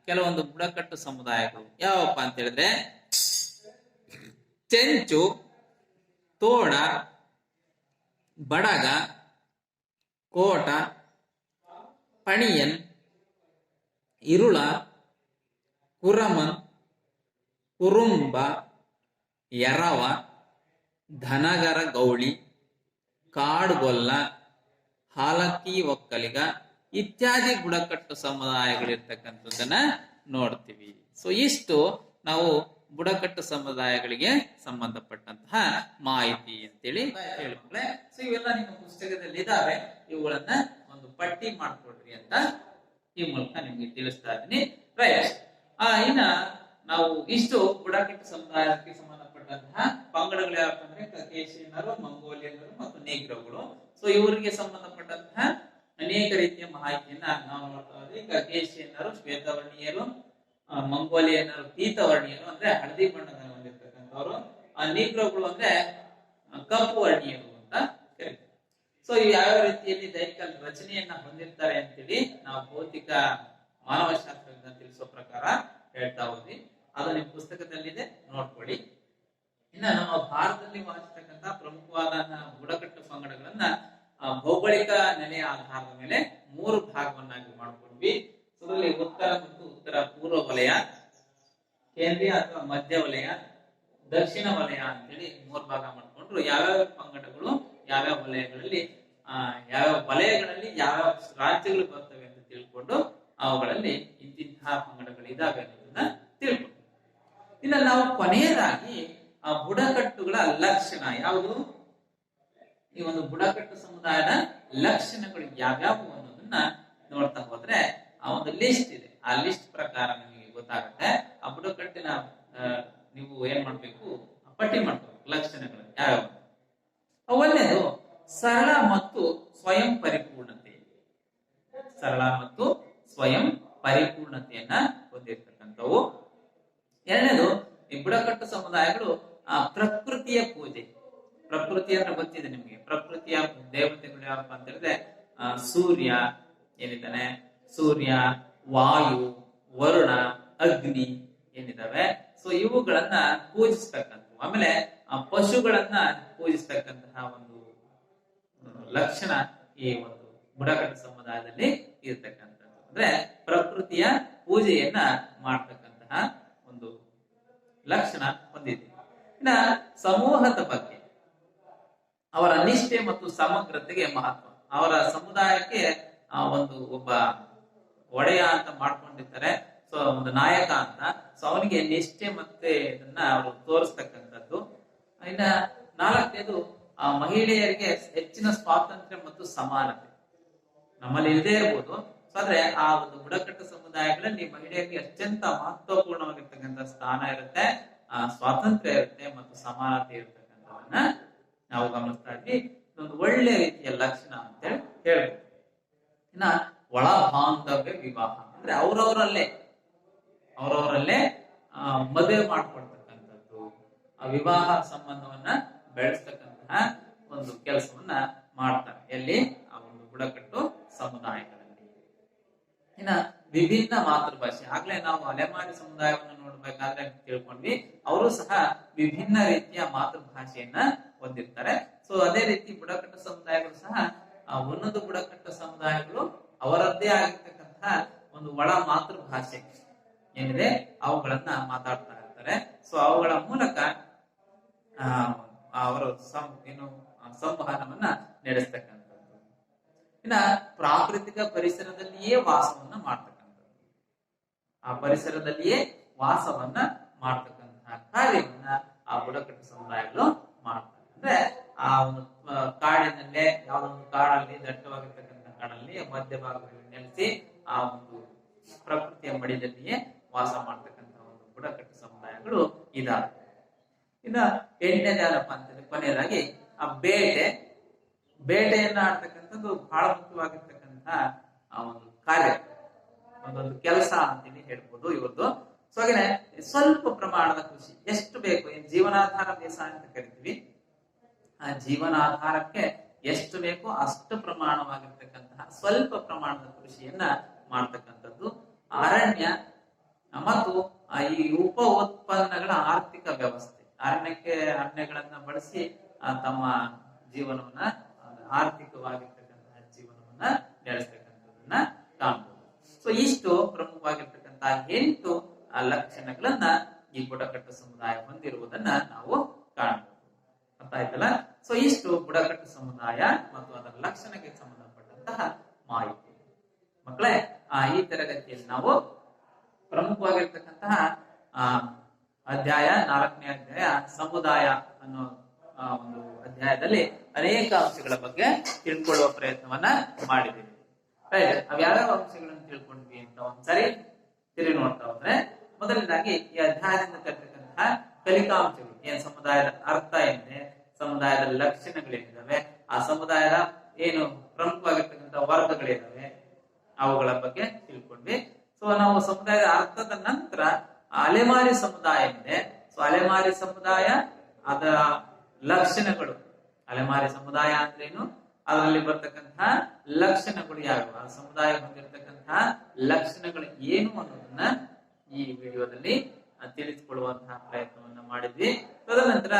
ಕೆಲವೊಂದು ಬುಡಕಟ್ಟು ಸಮುದಾಯಗಳು ಯಾವಪ್ಪ ಅಂತ ಹೇಳಿದ್ರೆ ಚೆಂಚು, ತೋಡ, ಬಡಗ, ಕೋಟ, ಪಣಿಯನ್, ಇರುಳ, ಕುರಮನ್, ಕುರುಂಬ, ಎರವ, ಧನಗರ ಗೌಳಿ, ಕಾಡ್ಗೊಲ್ಲ, ಹಾಲಕ್ಕಿ ಒಕ್ಕಲಿಗ ಇತ್ಯಾದಿ ಬುಡಕಟ್ಟು ಸಮುದಾಯಗಳಿರ್ತಕ್ಕಂಥದ್ದನ್ನ ನೋಡ್ತೀವಿ. ಸೊ ಇಷ್ಟು ನಾವು ಬುಡಕಟ್ಟು ಸಮುದಾಯಗಳಿಗೆ ಸಂಬಂಧಪಟ್ಟಂತಹ ಮಾಹಿತಿ ಅಂತೇಳಿ ಹೇಳ್ಕೊಳ್ಳೆ. ಸೊ ಇವೆಲ್ಲ ನಿಮ್ಮ ಪುಸ್ತಕದಲ್ಲಿ ಇದಾವೆ, ಇವುಗಳನ್ನ ಒಂದು ಪಟ್ಟಿ ಮಾಡ್ಕೊಡ್ರಿ ಅಂತ ಈ ಮೂಲಕ ನಿಮ್ಗೆ ತಿಳಿಸ್ತಾ ಇದ್ದೀನಿ. ರೈಟ್. ಇನ್ನ ನಾವು ಇಷ್ಟು ಬುಡಕಟ್ಟು ಸಮುದಾಯಕ್ಕೆ ಸಂಬಂಧಪಟ್ಟಂತಹ ಪಂಗಡಗಳು ಯಾವಪ್ಪ ಅಂದ್ರೆ ಕಕೇಶಿಯನ್ನರು, ಮಂಗೋಲಿಯನ್ನರು ಮತ್ತು ನೀಗ್ರೋಗಳು. ಸೊ ಇವರಿಗೆ ಸಂಬಂಧಪಟ್ಟಂತಹ ಅನೇಕ ರೀತಿಯ ಮಾಹಿತಿಯನ್ನ ನಾವು ನೋಡ್ತಾ ಇದ್ವಿ. ಕಕೇಶಿಯನ್ನರು ಶ್ವೇತವರ್ಣೀಯರು, ಮಂಗೋಲಿಯನ್ನರು ಪೀತವರ್ಣೀಯರು ಅಂದ್ರೆ ಹಳದಿ ಬಣ್ಣದ ಹೊಂದಿರ್ತಕ್ಕಂಥವ್ರು, ನೀಗ್ರೋಗಳು ಅಂದ್ರೆ ಕಪ್ಪು ವರ್ಣೀಯರು ಅಂತ ಕರೀತಾರೆ. ಸೊ ಇವು ಯಾವ ರೀತಿಯಲ್ಲಿ ದೈಹಿಕ ರಚನೆಯನ್ನ ಹೊಂದಿರ್ತಾರೆ ಅಂತೇಳಿ ನಾವು ಭೌತಿಕ ಮಾನವಶಾಸ್ತ್ರದಿಂದ ತಿಳಿಸೋ ಪ್ರಕಾರ ಹೇಳ್ತಾ ಹೋದ್ವಿ. ಅದು ನಿಮ್ಮ ಪುಸ್ತಕದಲ್ಲಿದೆ, ನೋಡ್ಕೊಳ್ಳಿ. ಇನ್ನ ನಮ್ಮ ಭಾರತದಲ್ಲಿ ವಾಸಿಸ್ತಕ್ಕಂಥ ಪ್ರಮುಖವಾದ ಬುಡಕಟ್ಟು ಪಂಗಡಗಳನ್ನ ಭೌಗೋಳಿಕ ನೆಲೆಯ ಆಧಾರದ ಮೇಲೆ 3 ಭಾಗವನ್ನಾಗಿ ಮಾಡ್ಕೊಂಡ್ವಿ. ಅದರಲ್ಲಿ ಉತ್ತರ ಮತ್ತು ಉತ್ತರ ಪೂರ್ವ ವಲಯ, ಕೇಂದ್ರೀಯ ಅಥವಾ ಮಧ್ಯ ವಲಯ, ದಕ್ಷಿಣ ವಲಯ ಅಂತೇಳಿ 3 ಭಾಗ ಮಾಡ್ಕೊಂಡ್ರು. ಯಾವ್ಯಾವ ಪಂಗಡಗಳು ಯಾವ್ಯಾವ ವಲಯಗಳಲ್ಲಿ ಯಾವ್ಯಾವ ರಾಜ್ಯಗಳು ಬರ್ತವೆ ಅಂತ ತಿಳ್ಕೊಂಡು ಅವುಗಳಲ್ಲಿ ಇಂತಿಂತಹ ಪಂಗಡಗಳು ಇದಾವೆ ಅನ್ನೋದನ್ನ ತಿಳ್ಕೊಂಡು, ಇನ್ನ ನಾವು ಕೊನೆಯದಾಗಿ ಆ ಬುಡಕಟ್ಟುಗಳ ಲಕ್ಷಣ ಯಾವುದು, ಈ ಒಂದು ಬುಡಕಟ್ಟು ಸಮುದಾಯದ ಲಕ್ಷಣಗಳು ಯಾವ್ಯಾವು ಅನ್ನೋದನ್ನ ನೋಡ್ತಾ ಹೋದ್ರೆ ಆ ಒಂದು ಲಿಸ್ಟ್ ಇದೆ. ಆ ಲಿಸ್ಟ್ ಪ್ರಕಾರ ನಿಮಗೆ ಗೊತ್ತಾಗುತ್ತೆ. ಆ ಬುಡಕಟ್ಟಿನ ನೀವು ಏನ್ ಮಾಡ್ಬೇಕು, ಪಟ್ಟಿ ಮಾಡ್ಕೋಬೇಕು. ಲಕ್ಷಣಗಳು ಯಾವ್ಯಾವ? ಒಂದನೇದು ಸರಳ ಮತ್ತು ಸ್ವಯಂ ಪರಿಪೂರ್ಣತೆ. ಸರಳ ಮತ್ತು ಸ್ವಯಂ ಪರಿಪೂರ್ಣತೆಯನ್ನ ಹೊಂದಿರತಕ್ಕಂಥವು. ಎರಡನೇದು ಈ ಬುಡಕಟ್ಟು ಸಮುದಾಯಗಳು ಪ್ರಕೃತಿಯ ಪೂಜೆ. ಪ್ರಕೃತಿ ಅಂದ್ರೆ ಗೊತ್ತಿದೆ ನಿಮ್ಗೆ. ಪ್ರಕೃತಿಯ ದೇವತೆಗಳು ಯಾವಪ್ಪ ಅಂತ ಹೇಳಿದ್ರೆ ಸೂರ್ಯ ಏನಿದ್ದಾನೆ, ಸೂರ್ಯ, ವಾಯು, ವರುಣ, ಅಗ್ನಿ ಏನಿದಾವೆ. ಸೊ ಇವುಗಳನ್ನ ಪೂಜಿಸ್ತಕ್ಕಂಥ, ಆಮೇಲೆ ಪಶುಗಳನ್ನ ಪೂಜಿಸ್ತಕ್ಕಂತಹ ಒಂದು ಲಕ್ಷಣ ಈ ಒಂದು ಬುಡಕಟ್ಟು ಸಮುದಾಯದಲ್ಲಿ ಇರತಕ್ಕಂಥದ್ದು. ಅಂದ್ರೆ ಪ್ರಕೃತಿಯ ಪೂಜೆಯನ್ನ ಮಾಡ್ತಕ್ಕಂತಹ ಒಂದು ಲಕ್ಷಣ ಹೊಂದಿದೆ. ಇನ್ನ ಸಮೂಹದ ಬಗ್ಗೆ ಅವರ ನಿಷ್ಠೆ ಮತ್ತು ಸಮಗ್ರತೆಗೆ ಮಹತ್ವ. ಅವರ ಸಮುದಾಯಕ್ಕೆ ಒಬ್ಬ ಒಡೆಯ ಅಂತ ಮಾಡ್ಕೊಂಡಿರ್ತಾರೆ, ಸೊ ಒಂದು ನಾಯಕ ಅಂತ. ಸೊ ಅವನಿಗೆ ನಿಷ್ಠೆ ಮತ್ತೆ ಇದನ್ನ ಅವರು ತೋರಿಸ್ತಕ್ಕಂಥದ್ದು. ಇನ್ನ ನಾಲ್ಕನೇದು ಮಹಿಳೆಯರಿಗೆ ಹೆಚ್ಚಿನ ಸ್ವಾತಂತ್ರ್ಯ ಮತ್ತು ಸಮಾನತೆ. ನಮ್ಮಲ್ಲಿ ಇಲ್ಲದೆ ಇರ್ಬೋದು, ಆದ್ರೆ ಆ ಒಂದು ಬುಡಕಟ್ಟು ಸಮುದಾಯಗಳಲ್ಲಿ ಮಹಿಳೆಯರಿಗೆ ಅತ್ಯಂತ ಮಹತ್ವಪೂರ್ಣವಾಗಿರ್ತಕ್ಕಂಥ ಸ್ಥಾನ ಇರುತ್ತೆ, ಸ್ವಾತಂತ್ರ್ಯ ಇರುತ್ತೆ ಮತ್ತು ಸಮಾನತೆ ಇರತಕ್ಕಂಥವನ್ನ ನಾವು ಗಮನಿಸ್ತಾ ಇದ್ವಿ. ಇದೊಂದು ಒಳ್ಳೆ ರೀತಿಯ ಲಕ್ಷಣ ಅಂತ ಹೇಳ್ಬೋದು. ಇನ್ನ ಒಳ ಬಾಂಧವ್ಯ ವಿವಾಹ ಅಂದ್ರೆ ಅವರವರಲ್ಲೇ ಮದುವೆ ಮಾಡ್ಕೊಳ್ತಕ್ಕಂಥದ್ದು, ಆ ವಿವಾಹ ಸಂಬಂಧವನ್ನ ಬೆಳೆಸ್ತಕ್ಕಂತಹ ಒಂದು ಕೆಲಸವನ್ನ ಮಾಡ್ತಾರೆ ಎಲ್ಲಿ, ಆ ಒಂದು ಬುಡಕಟ್ಟು ಸಮುದಾಯಗಳಲ್ಲಿ. ಇನ್ನ ವಿಭಿನ್ನ ಮಾತೃಭಾಷೆ. ಆಗ್ಲೇ ನಾವು ಅಲೆಮಾರಿ ಸಮುದಾಯವನ್ನು ನೋಡ್ಬೇಕಾದ್ರೆ ತಿಳ್ಕೊಂಡ್ವಿ, ಅವರು ಸಹ ವಿಭಿನ್ನ ರೀತಿಯ ಮಾತೃಭಾಷೆಯನ್ನ ಹೊಂದಿರ್ತಾರೆ. ಸೊ ಅದೇ ರೀತಿ ಬುಡಕಟ್ಟು ಸಮುದಾಯಗಳು ಸಹ ಒಂದೊಂದು ಬುಡಕಟ್ಟು ಸಮುದಾಯಗಳು ಅವರದ್ದೇ ಆಗಿರ್ತಕ್ಕಂತಹ ಒಂದು ಒಳ ಮಾತೃಭಾಷೆ ಏನಿದೆ ಅವುಗಳನ್ನ ಮಾತಾಡ್ತಾ ಇರ್ತಾರೆ. ಸೊ ಅವುಗಳ ಮೂಲಕ ಅವರು ಸಂವಹನವನ್ನ ನಡೆಸ್ತಕ್ಕಂಥದ್ದು. ಇನ್ನ ಪ್ರಾಕೃತಿಕ ಪರಿಸರದಲ್ಲಿಯೇ ವಾಸವನ್ನ ಮಾಡ್ತಕ್ಕಂಥದ್ದು, ಆ ಪರಿಸರದಲ್ಲಿಯೇ ವಾಸವನ್ನ ಮಾಡ್ತಕ್ಕಂತಹ ಕಾರ್ಯವನ್ನ ಆ ಬುಡಕಟ್ಟು ಸಮುದಾಯಗಳು ಮಾಡ್ತಾರೆ. ಅಂದ್ರೆ ಆ ಒಂದು ಕಾಡಿನಲ್ಲೇ, ಯಾವ್ದೊಂದು ಕಾಡಲ್ಲಿ, ದಟ್ಟವಾಗಿರ್ತಕ್ಕಂಥ ಕಾಡಲ್ಲಿ ಮಧ್ಯಭಾಗದಲ್ಲಿ ನೆಲೆಸಿ ಆ ಒಂದು ಪ್ರಕೃತಿಯ ಮಡಿದಲ್ಲಿಯೇ ವಾಸ ಮಾಡ್ತಕ್ಕಂಥ ಒಂದು ಬುಡಕಟ್ಟು ಸಮುದಾಯಗಳು ಇದಾವೆ. ಇನ್ನ ಎಂಟನೇದು ಏನಪ್ಪಾ ಅಂತಂದ್ರೆ ಕೊನೆಯದಾಗಿ ಆ ಬೇಟೆಯನ್ನ ಆಡ್ತಕ್ಕಂಥದ್ದು ಬಹಳ ಮುಖ್ಯವಾಗಿರ್ತಕ್ಕಂಥ ಒಂದು ಕಾರ್ಯ, ಒಂದೊಂದು ಕೆಲಸ ಅಂತೇಳಿ ಹೇಳ್ಬೋದು ಇವತ್ತು. ಸೊ ಹಾಗೆ ಸ್ವಲ್ಪ ಪ್ರಮಾಣದ ಕೃಷಿ ಎಷ್ಟು ಬೇಕು, ಏನ್ ಜೀವನಾಧಾರ ಬೇಸಾಯ ಅಂತ ಕರಿತೀವಿ, ಆ ಜೀವನಾಧಾರಕ್ಕೆ ಎಷ್ಟು ಬೇಕೋ ಅಷ್ಟು ಪ್ರಮಾಣವಾಗಿರ್ತಕ್ಕಂತಹ ಸ್ವಲ್ಪ ಪ್ರಮಾಣದ ಕೃಷಿಯನ್ನ ಮಾಡ್ತಕ್ಕಂಥದ್ದು. ಅರಣ್ಯ ಮತ್ತು ಈ ಉಪ ಉತ್ಪನ್ನಗಳ ಆರ್ಥಿಕ ವ್ಯವಸ್ಥೆ. ಅರಣ್ಯಗಳನ್ನ ಬಳಸಿ ತಮ್ಮ ಜೀವನವನ್ನ, ಆರ್ಥಿಕವಾಗಿರ್ತಕ್ಕಂತಹ ಜೀವನವನ್ನ ನಡೆಸ್ತಕ್ಕಂಥದನ್ನ ಕಾಣಬಹುದು. ಸೊ ಇಷ್ಟು ಪ್ರಮುಖವಾಗಿರ್ತಕ್ಕಂತಹ 8 ಲಕ್ಷಣಗಳನ್ನ ಈ ಬುಡಕಟ್ಟು ಸಮುದಾಯ ಹೊಂದಿರುವುದನ್ನ ನಾವು ಕಾಣಬಹುದು. ಅರ್ಥ ಆಯ್ತಲ್ಲ? ಸೊ ಇಷ್ಟು ಬುಡಕಟ್ಟು ಸಮುದಾಯ ಮತ್ತು ಅದರ ಲಕ್ಷಣಕ್ಕೆ ಸಂಬಂಧಪಟ್ಟಂತಹ ಮಾಹಿತಿ. ಮಕ್ಕಳೇ, ಈ ತರಗತಿಯಲ್ಲಿ ನಾವು ಪ್ರಮುಖವಾಗಿರ್ತಕ್ಕಂತಹ ಅಧ್ಯಾಯ 4ನೇ ಅಧ್ಯಾಯ ಸಮುದಾಯ ಅನ್ನೋ ಒಂದು ಅಧ್ಯಾಯದಲ್ಲಿ ಅನೇಕ ಅಂಶಗಳ ಬಗ್ಗೆ ತಿಳ್ಕೊಳ್ಳುವ ಪ್ರಯತ್ನವನ್ನ ಮಾಡಿದ್ದೀವಿ. ರೈಟ್, ಯಾವ್ಯಾವ ಅಂಶಗಳನ್ನು ತಿಳ್ಕೊಂಡ್ವಿ ಅಂತ ಒಂದ್ಸರಿ ತಿರುಗಿ ನೋಡ್ತಾ ಹೋದ್ರೆ, ಮೊದಲನೇದಾಗಿ ಈ ಅಧ್ಯಾಯದಿಂದ ಕಲಿತಕ್ಕಂತಹ ಕಲಿಕಾಂಶಗಳು ಏನ್, ಸಮುದಾಯದ ಅರ್ಥ ಏನಿದೆ, ಸಮುದಾಯದ ಲಕ್ಷಣಗಳೇನಿದಾವೆ, ಆ ಸಮುದಾಯದ ಏನು ಪ್ರಮುಖವಾಗಿರ್ತಕ್ಕಂಥ ವರ್ಗಗಳಿದಾವೆ ಅವುಗಳ ಬಗ್ಗೆ ತಿಳ್ಕೊಂಡ್ವಿ. ಸೊ ನಾವು ಸಮುದಾಯದ ಅರ್ಥದ ನಂತರ ಅಲೆಮಾರಿ ಸಮುದಾಯ ಇದೆ. ಸೊ ಅಲೆಮಾರಿ ಸಮುದಾಯ, ಅದರ ಲಕ್ಷಣಗಳು, ಅಲೆಮಾರಿ ಸಮುದಾಯ ಅಂದ್ರೇನು, ಅದರಲ್ಲಿ ಬರ್ತಕ್ಕಂತಹ ಲಕ್ಷಣಗಳು ಯಾವ್ಯಾವ, ಆ ಸಮುದಾಯ ಹೊಂದಿರತಕ್ಕಂತಹ ಲಕ್ಷಣಗಳು ಏನು ಅನ್ನೋದನ್ನ ಈ ವಿಡಿಯೋದಲ್ಲಿ ತಿಳಿಸಿಕೊಡುವಂತಹ ಪ್ರಯತ್ನವನ್ನ ಮಾಡಿದ್ವಿ. ತದನಂತರ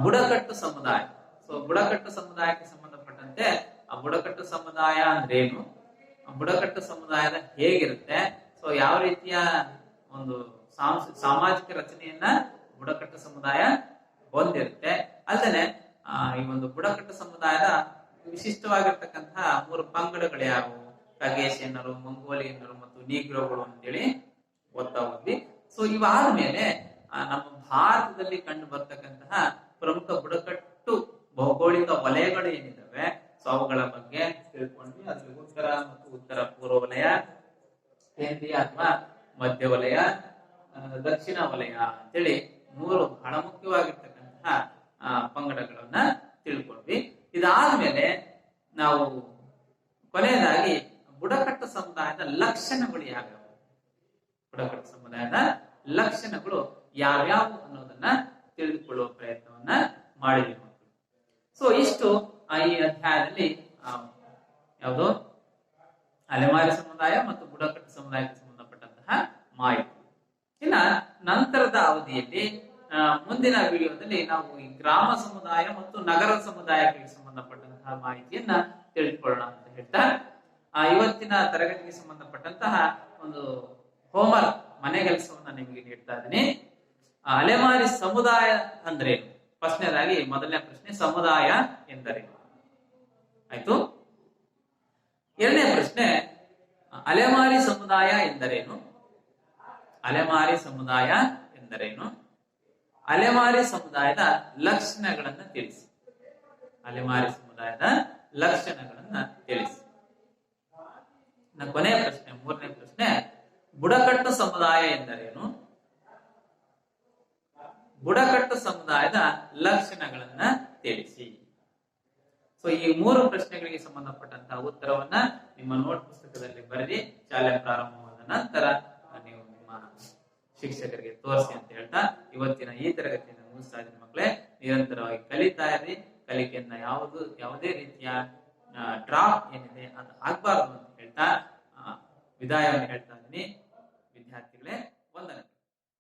ಬುಡಕಟ್ಟು ಸಮುದಾಯ. ಸೊ ಬುಡಕಟ್ಟು ಸಮುದಾಯಕ್ಕೆ ಸಂಬಂಧಪಟ್ಟಂತೆ ಆ ಬುಡಕಟ್ಟು ಸಮುದಾಯ ಅಂದ್ರೇನು, ಬುಡಕಟ್ಟು ಸಮುದಾಯದ ಹೇಗಿರುತ್ತೆ, ಸೊ ಯಾವ ರೀತಿಯ ಒಂದು ಸಾಮಾಜಿಕ ರಚನೆಯನ್ನ ಬುಡಕಟ್ಟು ಸಮುದಾಯ ಹೊಂದಿರುತ್ತೆ, ಅಲ್ಲದೆ ಈ ಒಂದು ಬುಡಕಟ್ಟು ಸಮುದಾಯದ ವಿಶಿಷ್ಟವಾಗಿರ್ತಕ್ಕಂತಹ 3 ಪಂಗಡಗಳು ಯಾವುವು, ಖಗೇಶಿಯನ್ನರು, ಮಂಗೋಲಿಯನ್ನರು ಮತ್ತು ನೀಗ್ರೋಗಳು ಅಂತೇಳಿ ಓದ್ತಾ ಹೋದ್ವಿ. ಸೊ ಇವಾದ ಮೇಲೆ ನಮ್ಮ ಭಾರತದಲ್ಲಿ ಕಂಡು ಬರ್ತಕ್ಕಂತಹ ಪ್ರಮುಖ ಬುಡಕಟ್ಟು ಭೌಗೋಳಿಕ ವಲಯಗಳು ಏನಿದಾವೆ, ಸೊ ಅವುಗಳ ಬಗ್ಗೆ ತಿಳ್ಕೊಂಡ್ವಿ. ಅದ್ರಲ್ಲಿ ಉತ್ತರ ಮತ್ತು ಉತ್ತರ ಪೂರ್ವ ವಲಯ, ಕೇಂದ್ರೀಯ ಅಥವಾ ಮಧ್ಯ ವಲಯ, ದಕ್ಷಿಣ ವಲಯ ಅಂತೇಳಿ 3 ಬಹಳ ಮುಖ್ಯವಾಗಿರ್ತಕ್ಕಂತಹ ಅಂತಕ್ಕಂತಹ ಪಂಗಡಗಳನ್ನ ತಿಳ್ಕೊಂಡ್ವಿ. ಇದಾದ್ಮೇಲೆ ನಾವು ಕೊನೆಯದಾಗಿ ಬುಡಕಟ್ಟು ಸಮುದಾಯದ ಲಕ್ಷಣಗಳು ಯಾವ್ಯಾವು, ಬುಡಕಟ್ಟು ಸಮುದಾಯದ ಲಕ್ಷಣಗಳು ಯಾವ್ಯಾವು ಅನ್ನೋದನ್ನ ತಿಳಿದುಕೊಳ್ಳುವ ಪ್ರಯತ್ನವನ್ನ ಮಾಡಿದ್ವಿ ಮಕ್ಕಳು. ಸೊ ಇಷ್ಟು ಈ ಅಧ್ಯಾಯದಲ್ಲಿ ಯಾವುದು ಅಲೆಮಾರಿ ಸಮುದಾಯ ಮತ್ತು ಬುಡಕಟ್ಟು ಸಮುದಾಯಕ್ಕೆ ಸಂಬಂಧಪಟ್ಟಂತಹ ಮಾಹಿತಿ. ಇನ್ನ ನಂತರದ ಅವಧಿಯಲ್ಲಿ ಮುಂದಿನ ವಿಡಿಯೋದಲ್ಲಿ ನಾವು ಈ ಗ್ರಾಮ ಸಮುದಾಯ ಮತ್ತು ನಗರ ಸಮುದಾಯಕ್ಕೆ ಸಂಬಂಧಪಟ್ಟಂತಹ ಮಾಹಿತಿಯನ್ನ ತಿಳಿದುಕೊಳ್ಳೋಣ ಅಂತ ಹೇಳ್ತಾ ಇವತ್ತಿನ ತರಗತಿಗೆ ಸಂಬಂಧಪಟ್ಟಂತಹ ಒಂದು ಹೋಮ್ವರ್ಕ್ ಮನೆ ಕೆಲಸವನ್ನ ನಿಮಗೆ ನೀಡ್ತಾ ಇದ್ದೀನಿ. ಅಲೆಮಾರಿ ಸಮುದಾಯ ಅಂದ್ರೆ ಪ್ರಶ್ನೆದಾಗಿ ಮೊದಲನೇ ಪ್ರಶ್ನೆ, ಸಮುದಾಯ ಎಂದರೇನು? ಆಯ್ತು. ಎರಡನೇ ಪ್ರಶ್ನೆ, ಅಲೆಮಾರಿ ಸಮುದಾಯ ಎಂದರೇನು? ಅಲೆಮಾರಿ ಸಮುದಾಯ ಎಂದರೇನು? ಅಲೆಮಾರಿ ಸಮುದಾಯದ ಲಕ್ಷಣಗಳನ್ನ ತಿಳಿಸಿ. ಅಲೆಮಾರಿ ಸಮುದಾಯದ ಲಕ್ಷಣಗಳನ್ನ ತಿಳಿಸಿ. ಕೊನೆಯ ಪ್ರಶ್ನೆ, ಮೂರನೇ ಪ್ರಶ್ನೆ, ಬುಡಕಟ್ಟು ಸಮುದಾಯ ಎಂದರೇನು? ಬುಡಕಟ್ಟು ಸಮುದಾಯದ ಲಕ್ಷಣಗಳನ್ನ ತಿಳಿಸಿ. ಸೊ ಈ ಮೂರು ಪ್ರಶ್ನೆಗಳಿಗೆ ಸಂಬಂಧಪಟ್ಟಂತಹ ಉತ್ತರವನ್ನ ನಿಮ್ಮ ನೋಟ್ ಪುಸ್ತಕದಲ್ಲಿ ಬರೆದಿ ಶಾಲೆ ಪ್ರಾರಂಭವಾದ ನಂತರ ನೀವು ನಿಮ್ಮ ಶಿಕ್ಷಕರಿಗೆ ತೋರಿಸಿ ಅಂತ ಹೇಳ್ತಾ ಇವತ್ತಿನ ಈ ತರಗತಿಯನ್ನು ಮುಗಿಸ್ತಾ ಇದ್ದೀನಿ. ಮಕ್ಕಳೇ, ನಿರಂತರವಾಗಿ ಕಲಿತಾ ಇರಿ. ಕಲಿಕೆಯನ್ನ ಯಾವುದೇ ರೀತಿಯ ಡ್ರಾಪ್ ಏನಿದೆ ಅದು ಆಗ್ಬಾರ್ದು ಅಂತ ಹೇಳ್ತಾ ವಿದಾಯವನ್ನು ಹೇಳ್ತಾ ಇದ್ದೀನಿ. ವಿದ್ಯಾರ್ಥಿಗಳೇ, ವಂದನೆ.